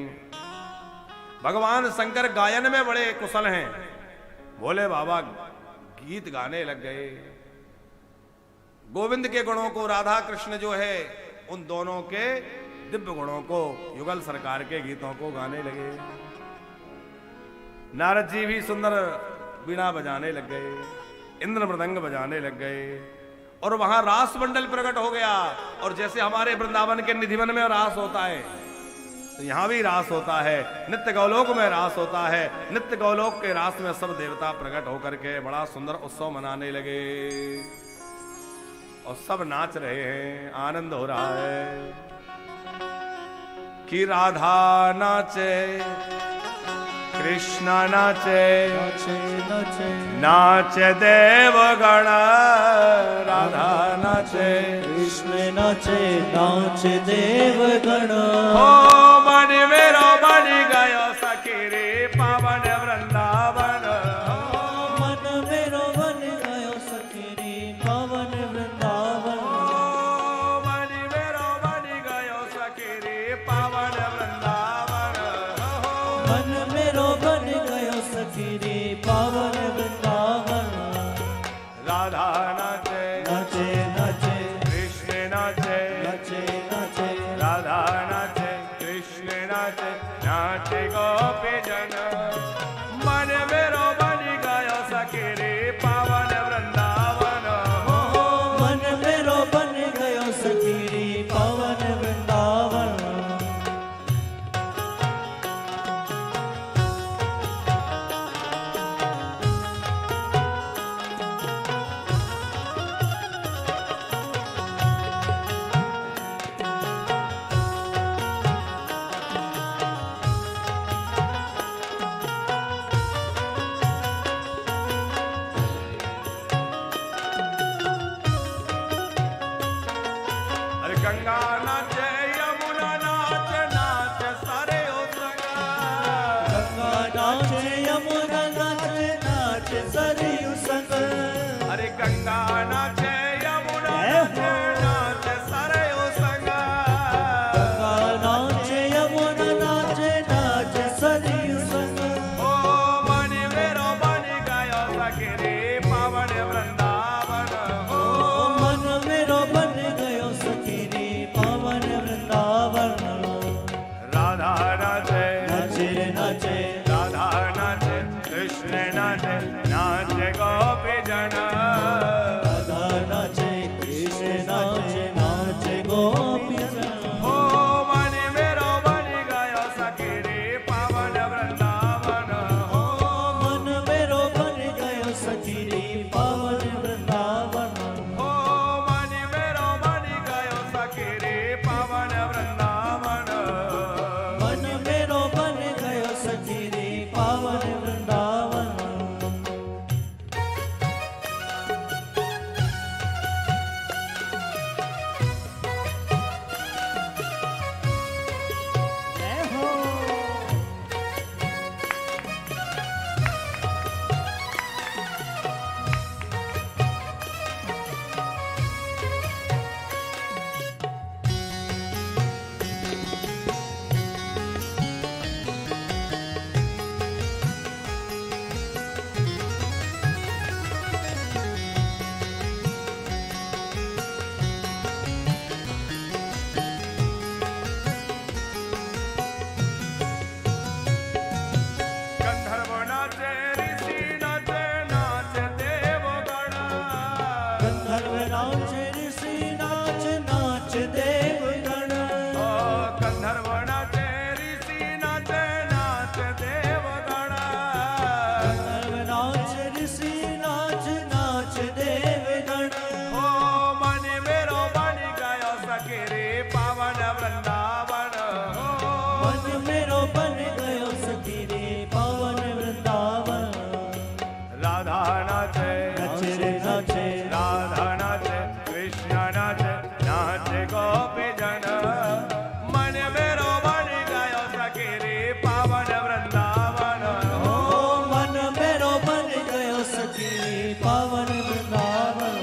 भगवान शंकर गायन में बड़े कुशल हैं, भोले बाबा गीत गाने लग गए। गोविंद के गुणों को, राधा कृष्ण जो है उन दोनों के दिव्य गुणों को, युगल सरकार के गीतों को गाने लगे। नारद जी भी सुंदर वीणा बजाने लग गए, इंद्र मृदंग बजाने लग गए और वहां रास मंडल प्रकट हो गया। और जैसे हमारे वृंदावन के निधिवन में रास होता है तो यहां भी रास होता है, नित्य गौलोक में रास होता है। नित्य गौलोक के रास में सब देवता प्रकट होकर के बड़ा सुंदर उत्सव मनाने लगे और सब नाच रहे हैं, आनंद हो रहा है। कि राधा नाचे, कृष्ण नाचे, नाचे नाचे नाचे देवगण, राधा नाचे, कृष्ण नाचे, नाचे देवगण। ओ मन मेरो बन गयो सखी रे पावन वृंदावन। मन मेरो बन गयो सखी रे पावन वृंदावन। मन मेरो बन गयो सखी रे पावन वृंदावन। मन मेरो बन गयो सखी रे पावन वृंदावन। राधा नाचे, नाचे नाचे कृष्ण नाचे, नाचे नाचे राधा नाचे, कृष्ण नाचे, नाचे गोपी जन। मन मेरो बन गयो सखी रे पावन वृंदावन। मन मेरो बन गयो सखी रे पावन वृंदावन। गंगा नाचे, यमुना नाचे, नाचे सारे ओ संगा। गंगा नाचे, यमुना नाचे, नाचे सरयू संग। अरे गंगा नाचे, यमुना नाचे, नाचे सारे ओ संगा। गंगा नाचे, यमुना नाचे, नाचे सके रे पावन वृंदावन हो। मन मेरो बन गयो सखी रे पावन वृंदावन। राधा नाचे नाचे रे नाचे राधा नाचे कृष्ण नाचे नाचे गोपी जन। राधा नाचे कृष्ण नाचे नाचे गोपी जन। हो मन मेरो बन गयो सखी रे पावन वृंदावन हो। मन मेरो बन गयो सखी रे पावन वृंदावन। हो मन मेरो बन गयो सखी रे पावन वृंदावन। मन मेरो बन गयो सखी रे पावन वृंदावन। जय हो गंधर्व नाचे ऋषि नाचे नाचे देवगण। गंधर्व नाच ऋषि नाच नाच देवगण। हो गंधर्व नाचे ऋषि नाचे नाचे देवगण। गंधर्व नाच ऋषि नाच नाच देवगण। हो मन मेरो बन गयो सखी रे पावन वृंदावन हो। मन मेरो बन गयो सखी रे पावन वृंदावन। राधा नाचे नाचे रे नाचे राधा नाचे कृष्ण नाचे नाचे गोपी जन। मन मेरो बन गयो सखी रे पावन वृंदावन ओ हो। मन मेरो बन गयो सखी रे पावन वृंदावन।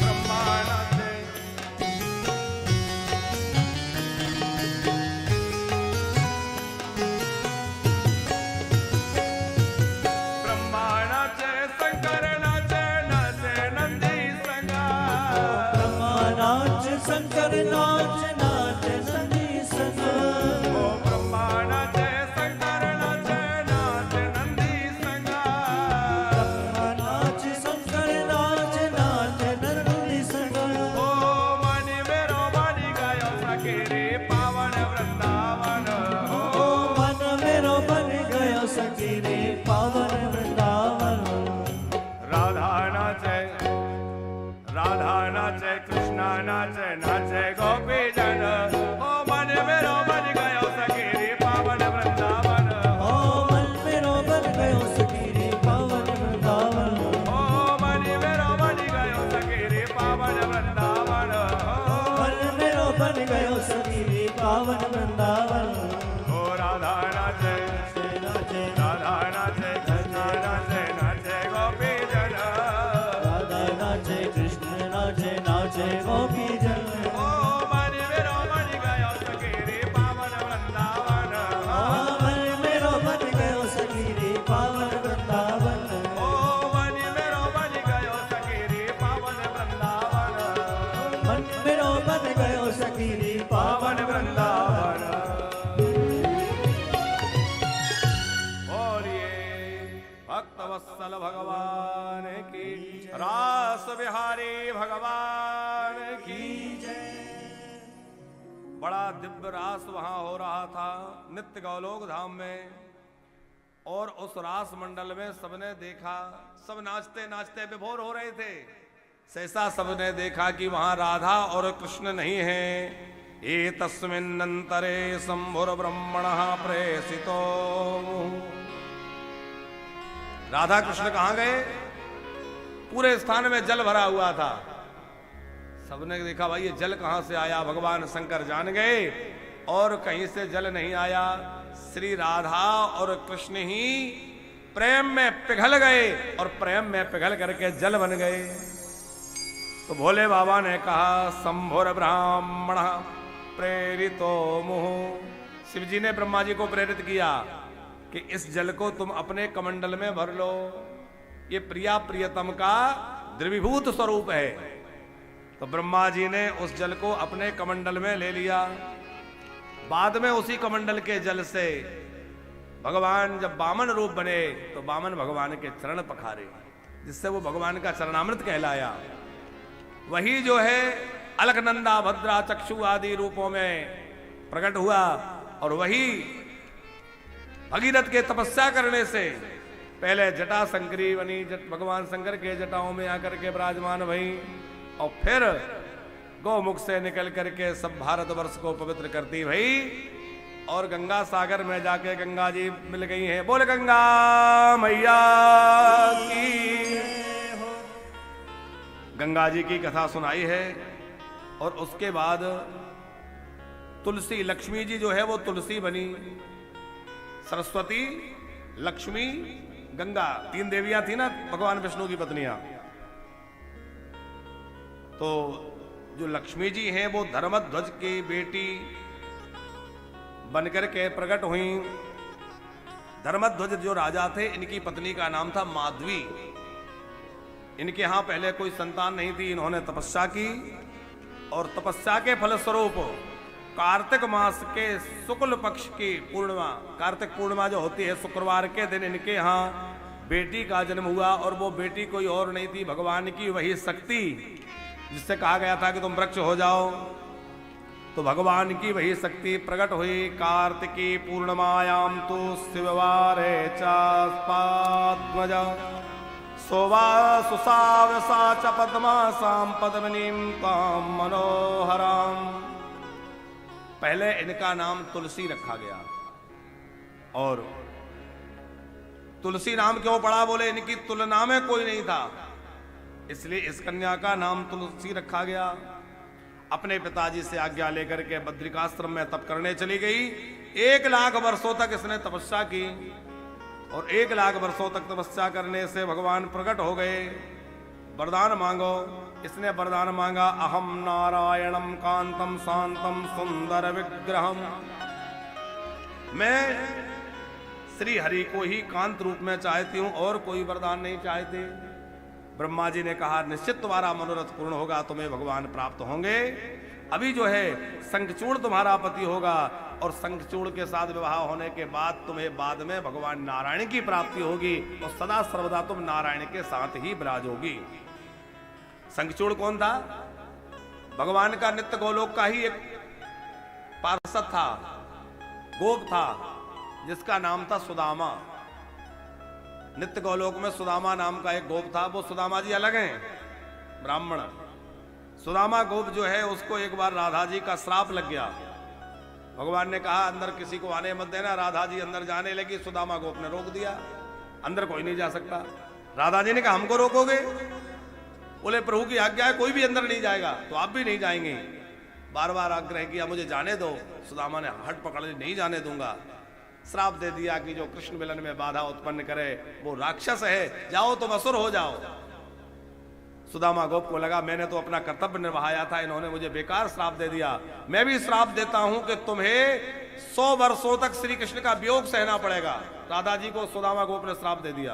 ब्रह्मा नाचे ब्रह्मा नाचे शंकर नाचे नाचे नंदी संगा। ब्रह्मा नाच शंकर नाच नाच नंदी संग। ओ ब्रह्मा नाचे शंकर नाचे नाचे नंदी संगा। ब्रह्मा नाच शंकर नाच नाच नंदी संग। ओ मन मेरो बन गयो सखी रे पावन वृंदावन हो। ओ मन मेरो बन गयो सखी रे पावन वृंदावन। राधा नाचे राधा नाचे कृष्ण नाचे नाचे गोपी जन। ओ मन मेरो बन गयो सखी रे पावन वृंदावन ओ मन मेरो बन गयो सखी रे पावन वृंदावन। ओ मन मेरो बन गयो सखी रे पावन वृंदावन मन मेरो बन गयो सखी रे पावन वृंदावन। ओ राधा नाचे नाचे राधा नाचे कृष्ण नाचे नाचे गोपी जन। राधा नाचे कृष्ण नाचे नाचे गोपी जन। ओ मन मेरो बन गयो सखी रे पावन वृंदावन मन मेरो बन गयो सखी रे पावन वृंदावन। ओ मन मेरो बन गयो सखी रे पावन वृंदावन। मन मेरो बन गयो सखी रे पावन वृंदावन। बोलिए भक्तवत्सल भगवान की रास बिहारी भगवान की जय। बड़ा दिव्य रास वहां हो रहा था नित्य गौलोक धाम में। और उस रास मंडल में सबने देखा, सब नाचते नाचते विभोर हो रहे थे। सहसा सबने देखा कि वहां राधा और कृष्ण नहीं है। एतस्मिन्नन्तरे शंभुर्ब्रह्मणः प्रेषितो। राधा कृष्ण कहां गए? पूरे स्थान में जल भरा हुआ था। सबने देखा भाई ये जल कहां से आया, भगवान शंकर जान गए और कहीं से जल नहीं आया। श्री राधा और कृष्ण ही प्रेम में पिघल गए और प्रेम में पिघल करके जल बन गए। तो भोले बाबा ने कहा शंभुर ब्राह्मण प्रेरितो मुह। शिव जी ने ब्रह्मा जी को प्रेरित किया कि इस जल को तुम अपने कमंडल में भर लो। ये प्रिया प्रियतम का द्रवीभूत स्वरूप है। तो ब्रह्मा जी ने उस जल को अपने कमंडल में ले लिया। बाद में उसी कमंडल के जल से भगवान जब वामन रूप बने तो वामन भगवान के चरण पखारे, जिससे वो भगवान का चरणामृत कहलाया। वही जो है अलकनंदा भद्रा चक्षु आदि रूपों में प्रकट हुआ और वही भगीरथ के तपस्या करने से पहले जटा शंकरी बनी, भगवान शंकर के जटाओं में आकर के विराजमान भई और फिर गौमुख से निकल करके सब भारतवर्ष को पवित्र करती भई और गंगा सागर में जाके गंगा जी मिल गई हैं। बोल गंगा मैया की। गंगा जी की कथा सुनाई है और उसके बाद तुलसी, लक्ष्मी जी जो है वो तुलसी बनी। सरस्वती, लक्ष्मी, गंगा, तीन देवियां थी ना भगवान विष्णु की पत्नियां। तो जो लक्ष्मी जी हैं वो धर्मध्वज की बेटी बनकर के प्रकट हुई। धर्मध्वज जो राजा थे इनकी पत्नी का नाम था माधवी। इनके यहां पहले कोई संतान नहीं थी। इन्होंने तपस्या की और तपस्या के फलस्वरूप कार्तिक मास के शुक्ल पक्ष की पूर्णिमा, कार्तिक पूर्णिमा जो होती है शुक्रवार के दिन, इनके यहां बेटी का जन्म हुआ। और वो बेटी कोई और नहीं थी, भगवान की वही शक्ति जिससे कहा गया था कि तुम वृक्ष हो जाओ। तो भगवान की वही शक्ति प्रकट हुई। कार्तिकी पूर्णमायाम तो शिववारे चास्पात्मज सोवा सुसावसा च पद्मासाम पद्मनीम ताम मनोहराम। पहले इनका नाम तुलसी रखा गया। और तुलसी नाम क्यों पड़ा? बोले इनकी तुलना में कोई नहीं था, इसलिए इस कन्या का नाम तुलसी रखा गया। अपने पिताजी से आज्ञा लेकर के बद्रिकाश्रम में तप करने चली गई। 1 लाख वर्षों तक इसने तपस्या की और 1 लाख वर्षों तक तपस्या करने से भगवान प्रकट हो गए। वरदान मांगो। इसने वरदान मांगा, अहम नारायणम कांतम शांतम सुंदर विग्रहम। मैं श्री हरि को ही कांत रूप में चाहती हूं और कोई वरदान नहीं चाहते। ब्रह्मा जी ने कहा निश्चित तुम्हारा मनोरथ पूर्ण होगा, तुम्हें भगवान प्राप्त होंगे। अभी जो है शंखचूड़ तुम्हारा पति होगा और शंखचूड़ के साथ विवाह होने के बाद तुम्हें बाद में भगवान नारायण की प्राप्ति होगी और सदा सर्वदा तुम नारायण के साथ ही विराजोगी। शंखचूड़ कौन था? भगवान का नित्य गोलोक का ही एक पार्षद था, गोप था, जिसका नाम था सुदामा। नित्य गोलोक में सुदामा नाम का एक गोप था। वो सुदामा जी अलग हैं, ब्राह्मण। सुदामा गोप जो है उसको एक बार राधा जी का श्राप लग गया। भगवान ने कहा अंदर किसी को आने मत देना। राधा जी अंदर जाने लगी, सुदामा गोप ने रोक दिया, अंदर कोई नहीं जा सकता। राधा जी ने कहा हमको रोकोगे? बोले प्रभु की आज्ञा है, कोई भी अंदर नहीं जाएगा तो आप भी नहीं जाएंगे। बार बार आग्रह किया मुझे जाने दो। सुदामा ने हट पकड़ ली, नहीं जाने दूंगा। श्राप दे दिया कि जो कृष्ण मिलन में बाधा उत्पन्न करे वो राक्षस है, जाओ तुम असुर हो जाओ। सुदामा गोप को लगा मैंने तो अपना कर्तव्य निभाया था, इन्होंने मुझे बेकार श्राप दे दिया। मैं भी श्राप देता हूं कि तुम्हें 100 वर्षों तक श्री कृष्ण का वियोग सहना पड़ेगा। राधा जी को सुदामा गोप ने श्राप दे दिया।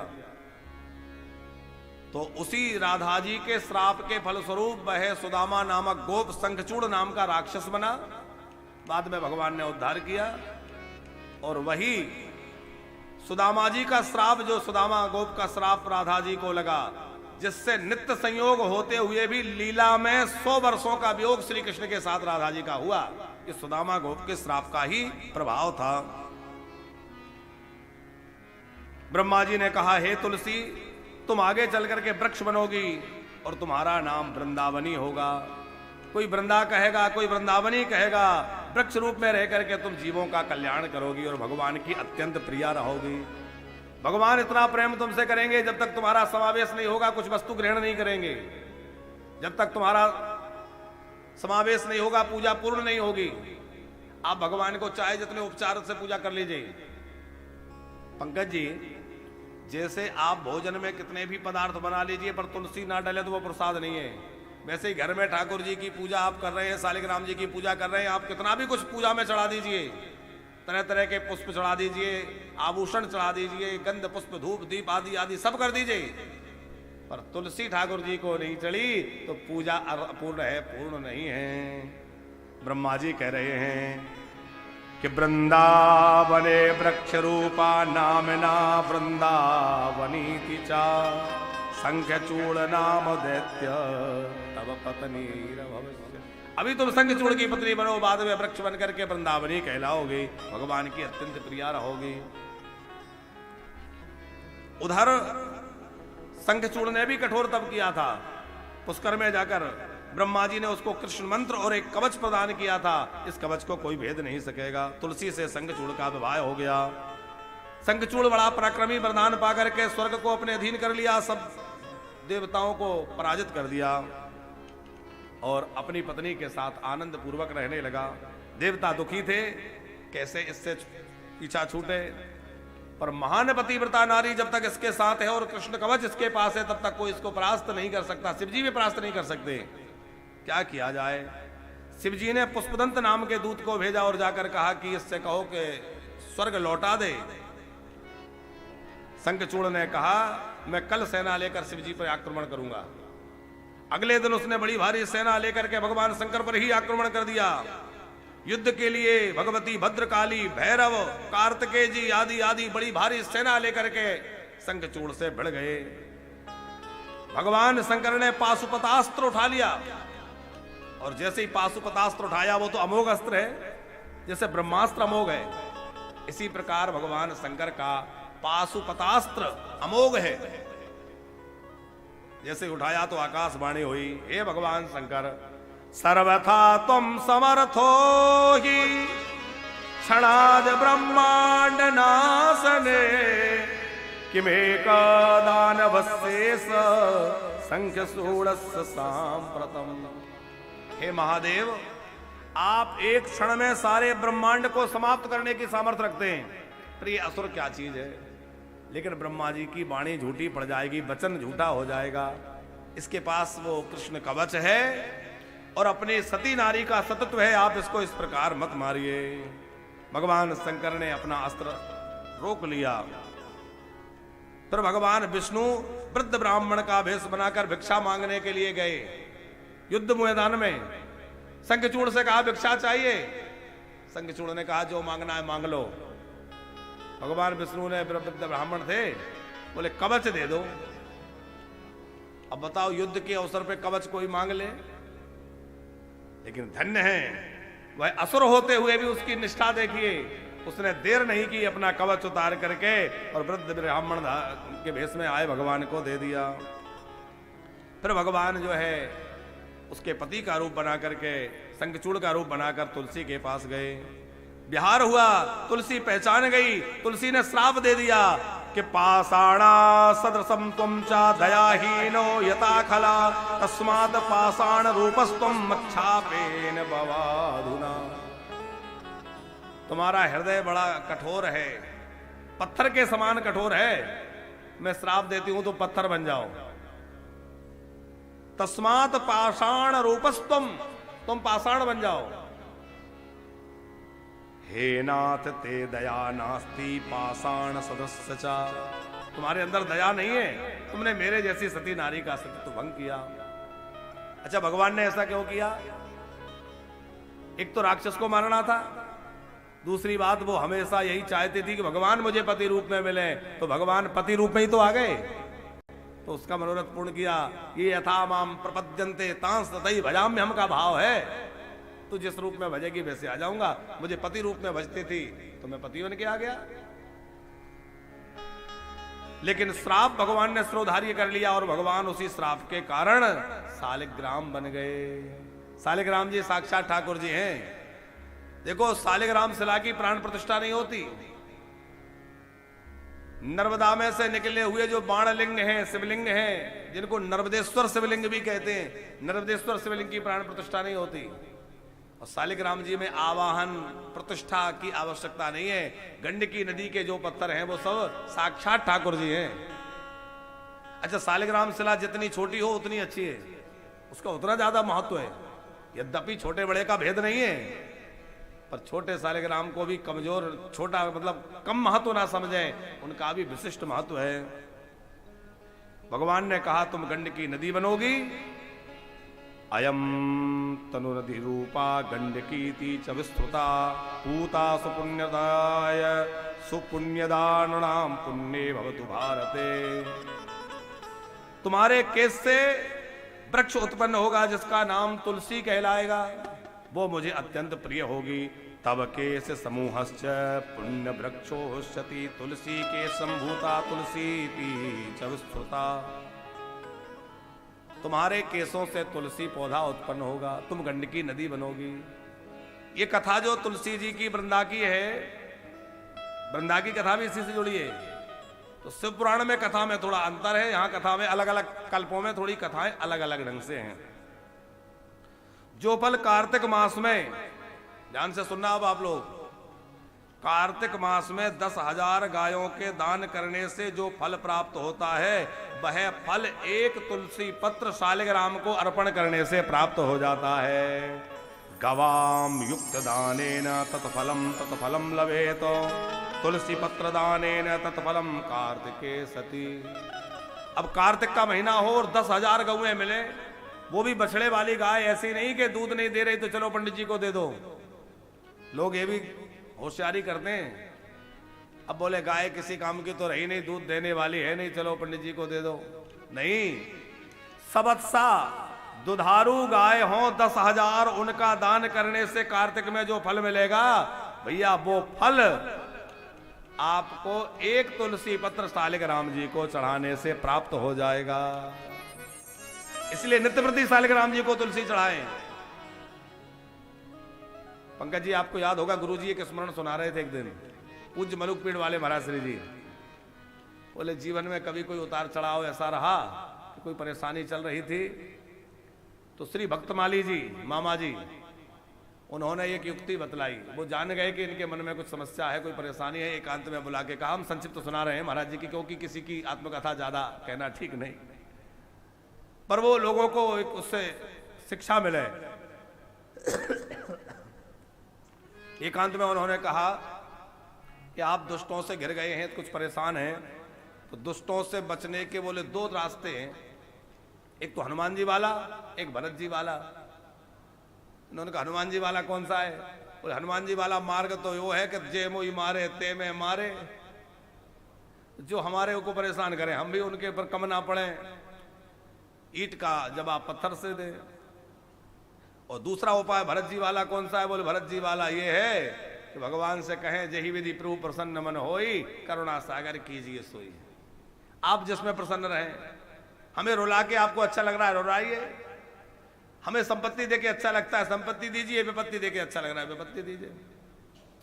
तो उसी राधा जी के श्राप के फलस्वरूप वह सुदामा नामक गोप शंखचूड़ नाम का राक्षस बना। बाद में भगवान ने उद्धार किया और वही सुदामा जी का श्राप, जो सुदामा गोप का श्राप राधा जी को लगा, जिससे नित्य संयोग होते हुए भी लीला में 100 वर्षों का वियोग श्री कृष्ण के साथ राधा जी का हुआ, ये सुदामा गोप के श्राप का ही प्रभाव था। ब्रह्मा जी ने कहा हे तुलसी तुम आगे चल करके वृक्ष बनोगी और तुम्हारा नाम वृंदावनी होगा। कोई वृंदा कहेगा, कोई वृंदावनी कहेगा। वृक्ष रूप में रह करके तुम जीवों का कल्याण करोगी और भगवान की अत्यंत प्रिया रहोगी। भगवान इतना प्रेम तुमसे करेंगे जब तक तुम्हारा समावेश नहीं होगा, कुछ वस्तु ग्रहण नहीं करेंगे। जब तक तुम्हारा समावेश नहीं होगा, पूजा पूर्ण नहीं होगी। आप भगवान को चाहे जितने उपचार से पूजा कर लीजिए। पंकज जी, जैसे आप भोजन में कितने भी पदार्थ बना लीजिए पर तुलसी ना डाले तो वो प्रसाद नहीं है, वैसे ही घर में ठाकुर जी की पूजा आप कर रहे हैं, शालिग्राम जी की पूजा कर रहे हैं, आप कितना भी कुछ पूजा में चढ़ा दीजिए, तरह तरह के पुष्प चढ़ा दीजिए, आभूषण चढ़ा दीजिए, गंध पुष्प धूप दीप आदि आदि सब कर दीजिए, पर तुलसी ठाकुर जी को नहीं चढ़ी तो पूजा अपूर्ण है, पूर्ण नहीं है। ब्रह्मा जी कह रहे हैं कि वृंदावने वृक्ष रूपा नामना वृंदावनी चा संख्यचूड़ नाम दैत्य तब पत्नी भविष्य। अभी तुम संख्यचूड़ की पत्नी बनो, बाद में वृक्ष बन करके वृंदावनी कहलाओगे, भगवान की अत्यंत प्रिया रहोगी। उधर संख्यचूड़ ने भी कठोर तप किया था। पुष्कर में जाकर ब्रह्मा जी ने उसको कृष्ण मंत्र और एक कवच प्रदान किया था। इस कवच को कोई भेद नहीं सकेगा। तुलसी से संख्यचूड़ का विवाह हो गया। संख्यचूड़ बड़ा पराक्रमी वरदान पाकर के स्वर्ग को अपने अधीन कर लिया, सब देवताओं को पराजित कर दिया और अपनी पत्नी के साथ आनंद पूर्वक रहने लगा। देवता दुखी थे, कैसे इससे पीछा छूटे, पर महान पतिव्रता नारी जब तक इसके साथ है और कृष्ण कवच इसके पास है तब तक कोई इसको परास्त नहीं कर सकता। शिवजी भी परास्त नहीं कर सकते। क्या किया जाए? शिवजी ने पुष्पदंत नाम के दूत को भेजा और जाकर कहा कि इससे कहो कि स्वर्ग लौटा दे। संख्यचूड़ ने कहा मैं कल सेना लेकर शिवजी पर आक्रमण करूंगा। अगले दिन उसने बड़ी भारी सेना लेकर के भगवान शंकर पर ही आक्रमण कर दिया। युद्ध के लिए भगवती भद्रकाली, भैरव, कार्तिकेय जी आदि आदि बड़ी भारी सेना लेकर के संख्यचूड़ से भिड़ गए। भगवान शंकर ने पाशुपतास्त्र उठा लिया और जैसे ही पाशुपतास्त्र उठाया, वो तो अमोघ अस्त्र है, जैसे ब्रह्मास्त्र अमोघ है, इसी प्रकार भगवान शंकर का पाशुपतास्त्र अमोघ है। जैसे उठाया तो आकाशवाणी हुई, हे भगवान शंकर सर्वथा तुम समर्थो ही क्षणाद ब्रह्मांड नाशने किमेक दानवशेष संख्यचूड़स्य सांप्रतम। हे महादेव, आप एक क्षण में सारे ब्रह्मांड को समाप्त करने की सामर्थ्य रखते हैं, पर ये असुर क्या चीज है? लेकिन ब्रह्मा जी की वाणी झूठी पड़ जाएगी, वचन झूठा हो जाएगा। इसके पास वो कृष्ण कवच है और अपनी सती नारी का सतत्व है, आप इसको इस प्रकार मत मारिए। भगवान शंकर ने अपना अस्त्र रोक लिया। फिर भगवान विष्णु वृद्ध ब्राह्मण का भेष बनाकर भिक्षा मांगने के लिए गए। युद्ध मैदान में संख्यचूड़ से कहा भिक्षा चाहिए। संख्यचूड़ ने कहा जो मांगना है मांग लो। भगवान विष्णु ने वृद्ध ब्राह्मण थे, बोले कवच दे दो। अब बताओ, युद्ध के अवसर पे कवच कोई मांग ले? लेकिन धन्य है वह असुर होते हुए भी उसकी निष्ठा देखिए, उसने देर नहीं की, अपना कवच उतार करके और वृद्ध ब्राह्मण के भेष में आए भगवान को दे दिया। फिर भगवान जो है उसके पति का रूप बना करके, संख्यचूड़ का रूप बनाकर तुलसी के पास गए। विहार हुआ, तुलसी पहचान गई। तुलसी ने श्राप दे दिया कि पाषाणा सदृशम तुम चा दयाहीनो यथा खला तस्मात् पाषाण रूपस्तुम मच्छापेन भवाधुना। तुम्हारा हृदय बड़ा कठोर है, पत्थर के समान कठोर है, मैं श्राप देती हूं तो पत्थर बन जाओ। तस्मात् पाषाण रूपस्तुम, तुम पाषाण बन जाओ। हे नाथ ते दया नास्ति पाषाण सदस्य चा। तुम्हारे अंदर दया नहीं है, तुमने मेरे जैसी सती नारी का सतीत्व भंग किया। अच्छा, भगवान ने ऐसा क्यों किया? एक तो राक्षस को मारना था, दूसरी बात वो हमेशा यही चाहती थी कि भगवान मुझे पति रूप में मिले, तो भगवान पति रूप में ही तो आ गए, तो उसका मनोरथ पूर्ण किया। ये यथा माम प्रपद्यन्ते तांस तथै भजाम्य हम का भाव है, तो जिस रूप में भजेगी वैसे आ जाऊंगा। मुझे पति रूप में भजती थी तो मैं पति बन के आ गया। लेकिन श्राप भगवान ने सिरोधार्य कर लिया और भगवान उसी श्राप के कारण शालिग्राम बन गए। शालिग्राम जी साक्षात ठाकुर जी हैं। देखो शालिग्राम शिला की प्राण प्रतिष्ठा नहीं होती। नर्मदा में से निकले हुए जो बाणलिंग हैं, शिवलिंग हैं, जिनको नर्मदेश्वर शिवलिंग भी कहते हैं, नर्मदेश्वर शिवलिंग की प्राण प्रतिष्ठा नहीं होती। और शालिग्राम जी में आवाहन प्रतिष्ठा की आवश्यकता नहीं है। गंडकी नदी के जो पत्थर हैं वो सब साक्षात ठाकुर जी हैं। अच्छा, शालिग्राम शिला जितनी छोटी हो उतनी अच्छी है, उसका उतना ज्यादा महत्व है। यद्यपि छोटे बड़े का भेद नहीं है, पर छोटे शालिग्राम को भी कमजोर, छोटा मतलब कम महत्व ना समझें, उनका भी विशिष्ट महत्व है। भगवान ने कहा तुम गंडकी नदी बनोगी। अयम तनु नदी रूपा गंडकीति च विस्तृता पूता सुपुण्यदाय सुपुण्यदाननाम पुण्ये भवतु भारते। तुम्हारे केस से वृक्ष उत्पन्न होगा जिसका नाम तुलसी कहलाएगा, वो मुझे अत्यंत प्रिय होगी। तब केस समूहश्च पुण्य वृक्षोष्यति तुलसी के संभूता तुलसी च विस्तृता। तुम्हारे केसों से तुलसी पौधा उत्पन्न होगा, तुम गंडकी नदी बनोगी। ये कथा जो तुलसी जी की वृंदा की है, वृंदा की कथा भी इसी से जुड़ी है। तो शिव पुराण में कथा में थोड़ा अंतर है, यहां कथा में अलग अलग कल्पों में थोड़ी कथाएं अलग अलग ढंग से हैं। जो फल कार्तिक मास में, ध्यान से सुनना अब आप लोग, कार्तिक मास में 10,000 गायों के दान करने से जो फल प्राप्त होता है, वह फल एक तुलसी पत्र शालिग्राम को अर्पण करने से प्राप्त हो जाता है। गवाम युक्त दानेन तत्फलम लभेत तुलसी पत्र दानेन तत्फलम कार्तिके सती। अब कार्तिक का महीना हो और 10,000 गौएं मिले, वो भी बछड़े वाली गाय, ऐसी नहीं कि दूध नहीं दे रही तो चलो पंडित जी को दे दो। लोग ये भी होशियारी करते हैं। अब बोले गाय किसी काम की तो रही नहीं, दूध देने वाली है नहीं, चलो पंडित जी को दे दो। नहीं, सबत्सा दुधारू गाय हो 10,000, उनका दान करने से कार्तिक में जो फल मिलेगा भैया, वो फल आपको एक तुलसी पत्र शालिग्राम जी को चढ़ाने से प्राप्त हो जाएगा। इसलिए नित्य प्रति शालिग्राम जी को तुलसी चढ़ाएं। पंकज जी, आपको याद होगा गुरुजी एक स्मरण सुना रहे थे एक दिन, पूज्य मलुकपीठ वाले महाराज श्री जी बोले जीवन में कभी कोई उतार चढ़ाव ऐसा रहा, कोई परेशानी चल रही थी, तो श्री भक्तमाली जी मामा जी उन्होंने एक युक्ति बतलाई। वो जान गए कि इनके मन में कुछ समस्या है, कोई परेशानी है, एकांत में बुला के कहा। हम संक्षिप्त तो सुना रहे हैं महाराज जी की, क्योंकि किसी की आत्मकथा ज्यादा कहना ठीक नहीं, पर वो लोगों को एक उससे शिक्षा मिले। एकांत में उन्होंने कहा कि आप दुष्टों से घिर गए हैं, कुछ परेशान हैं, तो दुष्टों से बचने के बोले 2 रास्ते हैं, एक तो हनुमान जी वाला, एक भरत जी वाला। उन्होंने कहा हनुमान जी वाला कौन सा है? बोले हनुमान जी वाला मार्ग तो वो है कि जे मोई मारे ते में मारे, जो हमारे को परेशान करें हम भी उनके ऊपर कम ना पड़े, ईंट का जवाब पत्थर से दे। और दूसरा उपाय भरत जी वाला कौन सा है? बोले भरत जी वाला ये है कि भगवान से कहें जही विधि प्रभु प्रसन्न मन होई, करुणा सागर कीजिए सोई। आप जिसमें प्रसन्न रहें, हमें रुला के आपको अच्छा लग रहा है रुलाइए, हमें संपत्ति देके अच्छा लगता है संपत्ति दीजिए, विपत्ति देके अच्छा लग रहा है विपत्ति दीजिए।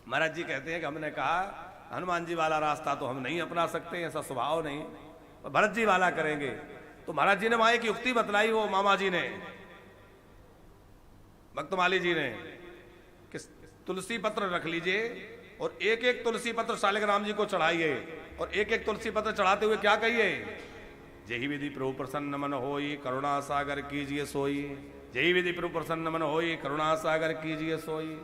महाराज जी कहते हैं कि हमने कहा हनुमान जी वाला रास्ता तो हम नहीं अपना सकते, ऐसा स्वभाव नहीं, और भरत जी वाला करेंगे। तो महाराज जी ने वहां एक युक्ति बतलाई, वो मामा जी ने, भक्तमाली जी ने, कि तुलसी पत्र रख लीजिए और एक एक तुलसी पत्र शालिग्राम जी को चढ़ाइए, और एक एक तुलसी पत्र चढ़ाते हुए क्या कहिए? जही विधि प्रभु प्रसन्न मन होई, करुणा सागर कीजिए सोई। जही विधि प्रभु प्रसन्न मन होई, करुणा सागर कीजिए सोई।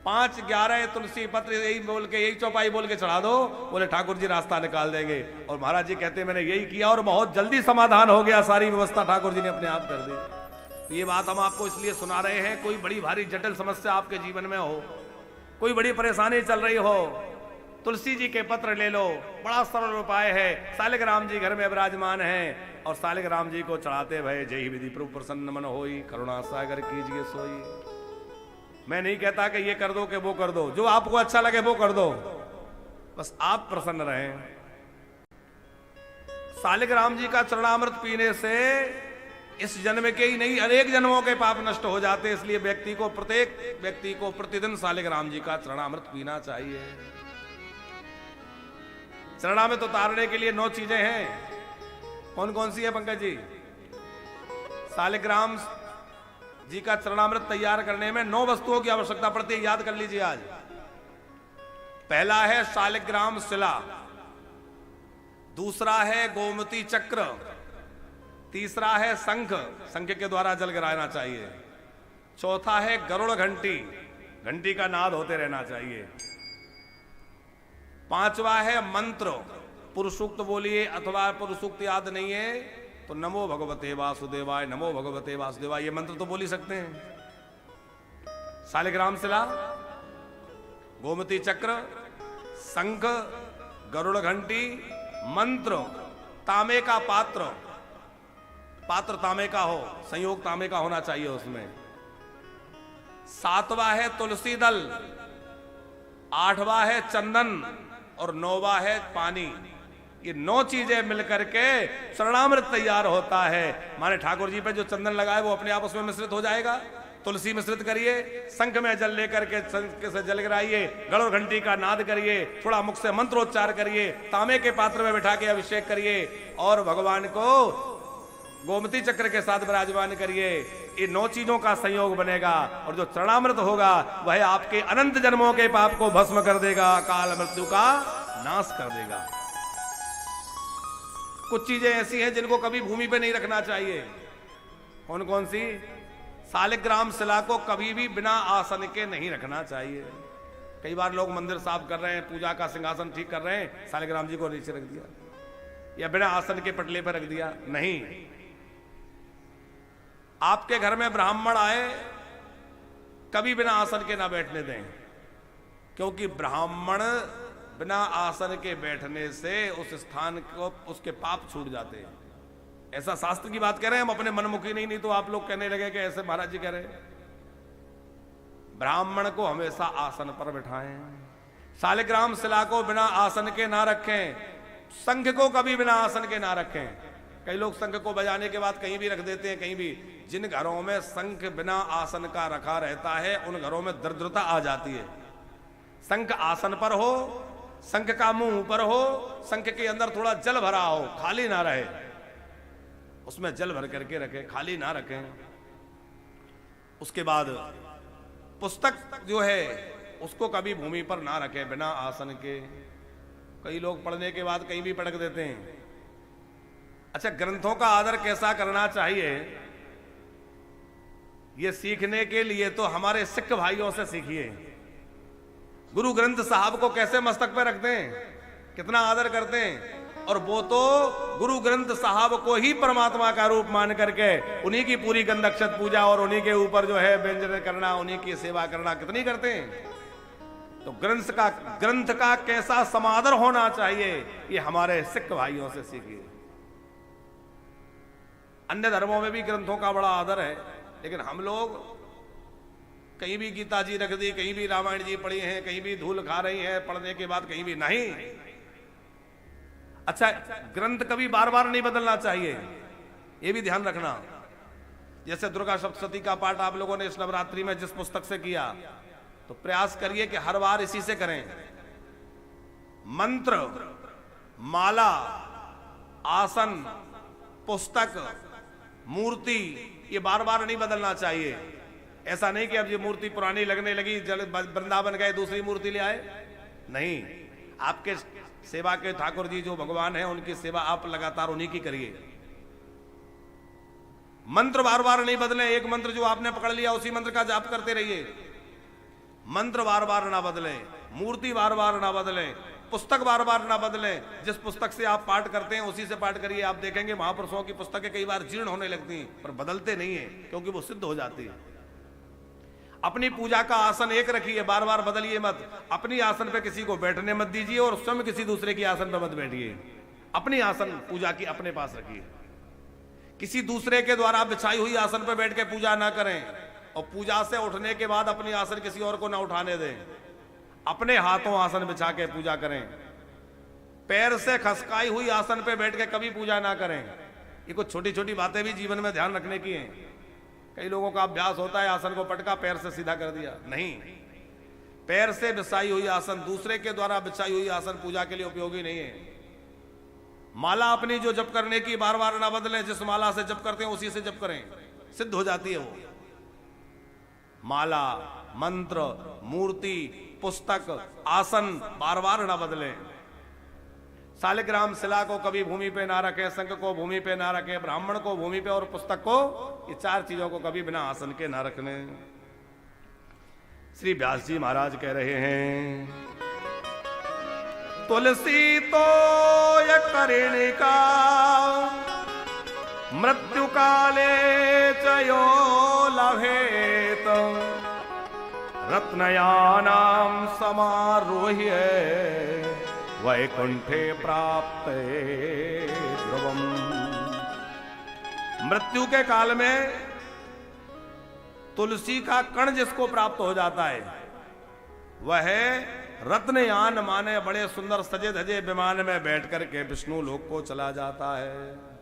5-11 तुलसी पत्र यही बोल के, यही चौपाई बोल के चढ़ा दो, बोले ठाकुर जी रास्ता निकाल देंगे। और महाराज जी कहते हैं मैंने यही किया और बहुत जल्दी समाधान हो गया, सारी व्यवस्था ठाकुर जी ने अपने आप कर दी। तो ये बात हम आपको इसलिए सुना रहे हैं, कोई बड़ी भारी जटिल समस्या आपके जीवन में हो, कोई बड़ी परेशानी चल रही हो, तुलसी जी के पत्र ले लो, बड़ा सरल उपाय है। शालिग्राम जी घर में विराजमान हैं और शालिग्राम जी को चढ़ाते भय जय विधि प्रभु प्रसन्न मन होई, करुणा सागर कीजिए सोई। मैं नहीं कहता कि ये कर दो कि वो कर दो, जो आपको अच्छा लगे वो कर दो, बस आप प्रसन्न रहें। सालिग्राम जी का चरणामृत पीने से इस जन्म के ही नहीं अनेक जन्मों के पाप नष्ट हो जाते, इसलिए प्रत्येक व्यक्ति को प्रतिदिन सालिग्राम जी का चरणामृत पीना चाहिए। चरणामृत उतारने के लिए 9 चीजें हैं। कौन कौन सी है पंकज जी? सालिग्राम जी का चरणामृत तैयार करने में 9 वस्तुओं की आवश्यकता पड़ती है, याद कर लीजिए आज। पहला है सालिग्राम शिला, दूसरा है गोमती चक्र, तीसरा है शंख, शंख के द्वारा जल गिराना चाहिए, चौथा है गरुड़ घंटी, घंटी का नाद होते रहना चाहिए, पांचवा है मंत्र, पुरुषूक्त बोलिए अथवा पुरुषूक्त याद नहीं है तो नमो भगवते वासुदेवाय, नमो भगवते वासुदेवाय, ये मंत्र तो बोल ही सकते हैं। सालिग्राम शिला, गोमती चक्र, शंख, गरुड़ घंटी, मंत्र, तांबे का पात्र, पात्र तांबे का हो, संयोग तांबे का होना चाहिए उसमें, 7वां है तुलसी दल, 8वां है चंदन और 9वां है पानी। ये 9 चीजें मिलकर के चरणामृत तैयार होता है। माने ठाकुर जी पे जो चंदन लगाए वो अपने आप उसमें मिश्रित हो जाएगा, तुलसी मिश्रित करिए, शंख में जल लेकर के शंख से जल गिराइए, गरुड़ घंटी का नाद करिए, थोड़ा मुख से मंत्रोच्चार करिए, तांबे के पात्र में बिठा के अभिषेक करिए और भगवान को गोमती चक्र के साथ विराजमान करिए। ये 9 चीजों का संयोग बनेगा और जो चरणामृत होगा वह आपके अनंत जन्मों के पाप को भस्म कर देगा, काल मृत्यु का नाश कर देगा। कुछ चीजें ऐसी हैं जिनको कभी भूमि पे नहीं रखना चाहिए। कौन कौन सी? सालिग्राम शिला को कभी भी बिना आसन के नहीं रखना चाहिए। कई बार लोग मंदिर साफ कर रहे हैं, पूजा का सिंहासन ठीक कर रहे हैं, सालिग्राम जी को नीचे रख दिया या बिना आसन के पटले पर रख दिया। नहीं, आपके घर में ब्राह्मण आए कभी बिना आसन के ना बैठने दें, क्योंकि ब्राह्मण बिना आसन के बैठने से उस स्थान को उसके पाप छूट जाते हैं। ऐसा शास्त्र की बात कह रहे हैं हम, अपने मनमुखी नहीं तो आप लोग कहने लगे कि ऐसे महाराज जी कह रहे हैं। ब्राह्मण को हमेशा आसन पर बिठाएं, सालिग्राम शिला को बिना आसन के ना रखें, शंख को कभी बिना आसन के ना रखें। कई लोग शंख को बजाने के बाद कहीं भी रख देते हैं, कहीं भी। जिन घरों में शंख बिना आसन का रखा रहता है उन घरों में दरिद्रता आ जाती है। शंख आसन पर हो, शंख का मुंह ऊपर हो, शंख के अंदर थोड़ा जल भरा हो, खाली ना रहे, उसमें जल भर करके रखें, खाली ना रखें। उसके बाद पुस्तक जो है उसको कभी भूमि पर ना रखें बिना आसन के। कई लोग पढ़ने के बाद कहीं भी पटक देते हैं। अच्छा, ग्रंथों का आदर कैसा करना चाहिए ये सीखने के लिए तो हमारे सिख भाइयों से सीखिए। गुरु ग्रंथ साहब को कैसे मस्तक पे रखते हैं, कितना आदर करते हैं, और वो तो गुरु ग्रंथ साहब को ही परमात्मा का रूप मान करके उन्हीं की पूरी गंधक्षत पूजा और उन्हीं के ऊपर जो है व्यंजन करना, उन्हीं की सेवा करना कितनी करते हैं। तो ग्रंथ का कैसा समादर होना चाहिए ये हमारे सिख भाइयों से सीखिए। अन्य धर्मों में भी ग्रंथों का बड़ा आदर है, लेकिन हम लोग कहीं भी गीता जी रख दी, कहीं भी रामायण जी पढ़ी हैं, कहीं भी धूल खा रही हैं पढ़ने के बाद, कहीं भी नहीं। अच्छा, ग्रंथ कभी बार बार नहीं बदलना चाहिए, ये भी ध्यान रखना। जैसे दुर्गा सप्तशती का पाठ आप लोगों ने इस नवरात्रि में जिस पुस्तक से किया, तो प्रयास करिए कि हर बार इसी से करें। मंत्र, माला, आसन, पुस्तक, मूर्ति, ये बार बार नहीं बदलना चाहिए। ऐसा नहीं कि अब ये मूर्ति पुरानी लगने लगी, वृंदावन गए दूसरी मूर्ति ले आए, नहीं। आपके सेवा के ठाकुर जी जो भगवान हैं उनकी सेवा आप लगातार उन्हीं की करिए। मंत्र बार बार नहीं बदले, एक मंत्र जो आपने पकड़ लिया उसी मंत्र का जाप करते रहिए। मंत्र बार बार ना बदले, मूर्ति बार बार ना बदले, पुस्तक बार बार ना बदले। जिस पुस्तक से आप पाठ करते हैं उसी से पाठ करिए। आप देखेंगे महापुरुषों की पुस्तकें कई बार जीर्ण होने लगती हैं, पर बदलते नहीं है क्योंकि वो सिद्ध हो जाती है। अपनी पूजा का आसन एक रखिए, बार बार बदलिए मत। अपनी आसन पे किसी को बैठने मत दीजिए और स्वयं किसी दूसरे की आसन पे मत बैठिए। अपनी आसन पूजा की अपने पास रखिए। किसी दूसरे के द्वारा बिछाई हुई आसन पे बैठ के पूजा ना करें, और पूजा से उठने के बाद अपनी आसन किसी और को ना उठाने दें। अपने हाथों आसन बिछा के पूजा करें। पैर से खसकाई हुई आसन पे बैठ के कभी पूजा ना करें। ये कुछ छोटी छोटी बातें भी जीवन में ध्यान रखने की हैं। कई लोगों का अभ्यास होता है आसन को पटका पैर से सीधा कर दिया, नहीं। पैर से बिछाई हुई आसन, दूसरे के द्वारा बिछाई हुई आसन पूजा के लिए उपयोगी नहीं है। माला अपनी जो जप करने की बार बार ना बदलें, जिस माला से जप करते हैं उसी से जप करें, सिद्ध हो जाती है वो। माला, मंत्र, मूर्ति, पुस्तक, आसन बार बार ना बदलें। शालिग्राम शिला को कभी भूमि पे ना रखें, शंख को भूमि पे ना रखें, ब्राह्मण को भूमि पे और पुस्तक को, ये 4 चीजों को कभी बिना आसन के ना रखने। श्री व्यास जी महाराज कह रहे हैं, तुलसी तो य करेणिका मृत्यु काले चयो लभेत रत्नयानाम समारोह्य वैकुंठे प्राप्त ध्रुवम। मृत्यु के काल में तुलसी का कण जिसको प्राप्त हो जाता है वह रत्नयान माने बड़े सुंदर सजे धजे विमान में बैठ करके विष्णु लोक को चला जाता है।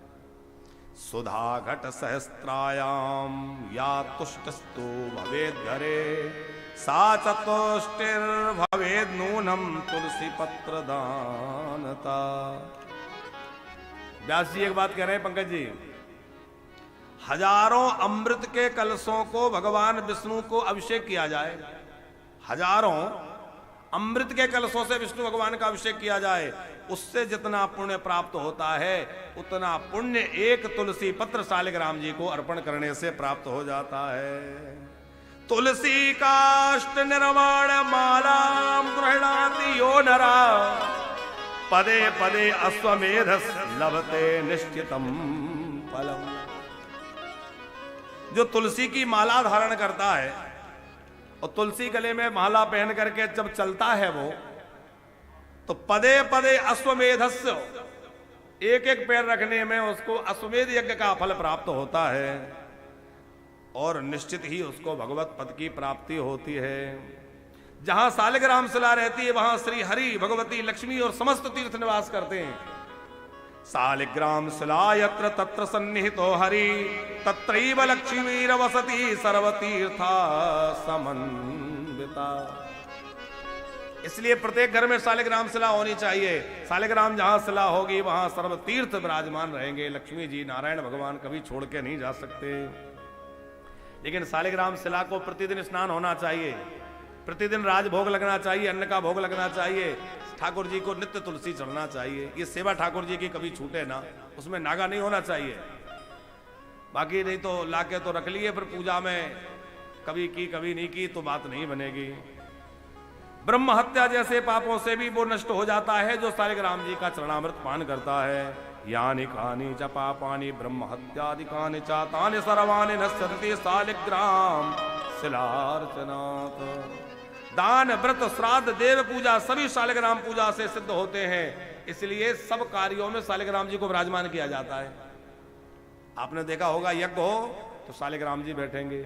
सुधा घट सहस्त्रायाम या तुष्टस्तु भवेद घरे सा चतुष्टिर भवेद नूनम तुलसी पत्र दानता। व्यास जी एक बात कह रहे हैं पंकज जी, हजारों अमृत के कलशों को भगवान विष्णु को अभिषेक किया जाए, हजारों अमृत के कलशों से विष्णु भगवान का अभिषेक किया जाए, उससे जितना पुण्य प्राप्त होता है उतना पुण्य एक तुलसी पत्र शालिग्राम जी को अर्पण करने से प्राप्त हो जाता है। तुलसी काष्ठ निर्माण माला गृह्णाति यो नरा पदे पदे अश्वमेधस लभते निश्चितम फलम। जो तुलसी की माला धारण करता है और तुलसी गले में माला पहन करके जब चलता है वो, तो पदे पदे अश्वमेधस्य, एक एक पैर रखने में उसको अश्वमेध यज्ञ का फल प्राप्त होता है और निश्चित ही उसको भगवत पद की प्राप्ति होती है। जहां शालिग्राम शिला रहती है वहां श्री हरि, भगवती, लक्ष्मी और समस्त तीर्थ निवास करते हैं। शालिग्राम शिला यत्र तत्र सन्निहितो हरि तत्रैव लक्ष्मीर वसति सर्वतीर्था समन्विता। इसलिए प्रत्येक घर में शालिग्राम शिला होनी चाहिए। शालिग्राम जहां शिला होगी वहां सर्व तीर्थ विराजमान रहेंगे। लक्ष्मी जी, नारायण भगवान कभी छोड़ के नहीं जा सकते। लेकिन शालिग्राम शिला को प्रतिदिन स्नान होना चाहिए, प्रतिदिन राजभोग लगना चाहिए, अन्न का भोग लगना चाहिए, ठाकुर जी को नित्य तुलसी चढ़ना चाहिए। ये सेवा ठाकुर जी की कभी छूटे ना, उसमें नागा नहीं होना चाहिए। बाकी नहीं तो लाके तो रख लिए, फिर पूजा में कभी की कभी नहीं की तो बात नहीं बनेगी। ब्रह्म हत्या जैसे पापों से भी वो नष्ट हो जाता है जो शालिग्राम जी का चरणामृत पान करता है। यानि कानि च पापानि ब्रह्म हत्यादिकानि च तानि सर्वाणि नश्यन्ति शालिग्राम शिलार्चनात्। दान, व्रत, श्राद्ध, देव पूजा सभी शालिग्राम पूजा से सिद्ध होते हैं। इसलिए सब कार्यों में शालिग्राम जी को विराजमान किया जाता है। आपने देखा होगा यज्ञ हो तो शालिग्राम जी बैठेंगे।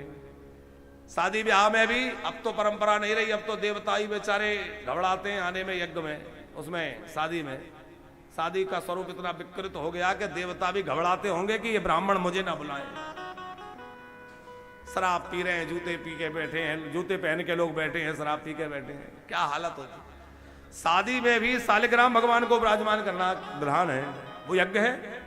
शादी ब्याह में भी अब तो परंपरा नहीं रही, अब तो देवता ही बेचारे घबराते हैं आने में यज्ञ में, उसमें शादी में। शादी का स्वरूप इतना विकृत हो गया कि देवता भी घबराते होंगे कि ये ब्राह्मण मुझे ना बुलाएं। शराब पी रहे हैं, जूते पी के बैठे हैं, जूते पहन के लोग बैठे हैं, शराब पी के बैठे हैं, क्या हालत होती। शादी में भी शालिग्राम भगवान को विराजमान करना विधान है, वो यज्ञ है।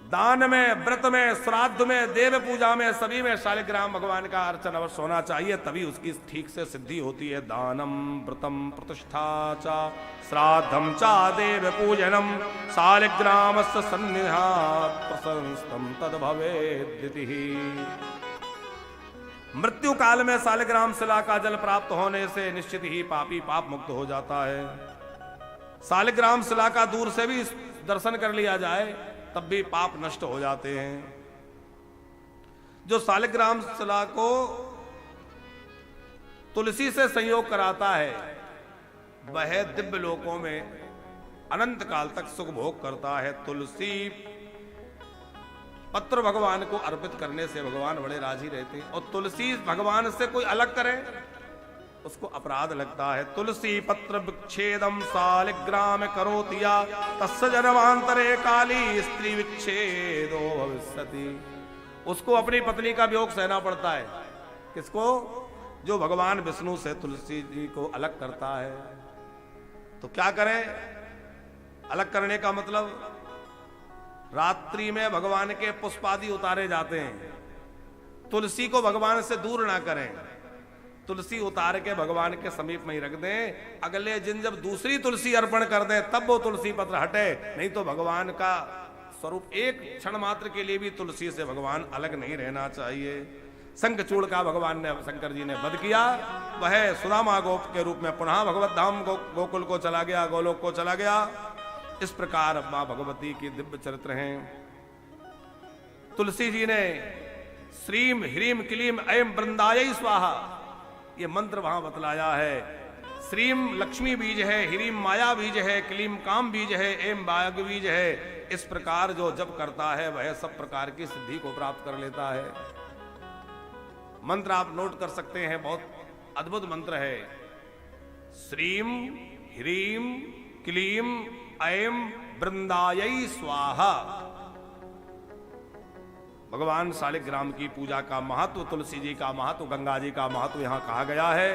दान में, व्रत में, श्राद्ध में, देव पूजा में, सभी में शालिग्राम भगवान का अर्चन अवश्य होना चाहिए, तभी उसकी ठीक से सिद्धि होती है। दानम व्रतम प्रतिष्ठा च श्राद्धम च देव पूजनम शालिग्रामस्य सन्निधात् प्रशंस्तम तद भवेद्दितिः। मृत्यु काल में शालिग्राम शिला का जल प्राप्त होने से निश्चित ही पापी पाप मुक्त हो जाता है। शालिग्राम शिला का दूर से भी दर्शन कर लिया जाए तब भी पाप नष्ट हो जाते हैं। जो शालिग्राम शिला को तुलसी से संयोग कराता है वह दिव्य लोकों में अनंत काल तक सुख भोग करता है। तुलसी पत्र भगवान को अर्पित करने से भगवान बड़े राजी रहते हैं। और तुलसी भगवान से कोई अलग करे उसको अपराध लगता है। तुलसी पत्र विच्छेदम सालिग्राम करोतिया तस्य जन्मांतरे काली स्त्री विच्छेदो भविष्यति। उसको अपनी पत्नी का वियोग सहना पड़ता है। किसको? जो भगवान विष्णु से तुलसी जी को अलग करता है। तो क्या करें? अलग करने का मतलब रात्रि में भगवान के पुष्प आदि उतारे जाते हैं। तुलसी को भगवान से दूर ना करें, तुलसी उतार के भगवान के समीप में ही रख दें। अगले दिन जब दूसरी तुलसी अर्पण कर दें तब वो तुलसी पत्र हटे, नहीं तो भगवान का स्वरूप एक क्षण मात्र के लिए भी तुलसी से भगवान अलग नहीं रहना चाहिए। शंखचूड़ का भगवान ने, शंकर जी ने वध किया। वह सुदामा गोप के रूप में पुनः भगवत धाम गोकुल को चला गया, गोलोक को चला गया। इस प्रकार मां भगवती की दिव्य चरित्र हैं। तुलसी जी ने श्रीम ह्रीम क्लीम ऐम वृंदाय स्वाहा ये मंत्र वहां बतलाया है। श्रीम लक्ष्मी बीज है, ह्रीम माया बीज है, क्लीम काम बीज है, एम बाग बीज है। इस प्रकार जो जप करता है वह सब प्रकार की सिद्धि को प्राप्त कर लेता है। मंत्र आप नोट कर सकते हैं, बहुत अद्भुत मंत्र है। श्रीम ह्रीम क्लीम ऐम वृंदाय स्वाहा। भगवान शालिग्राम की पूजा का महत्व, तुलसी जी का महत्व, गंगा जी का महत्व यहां कहा गया है।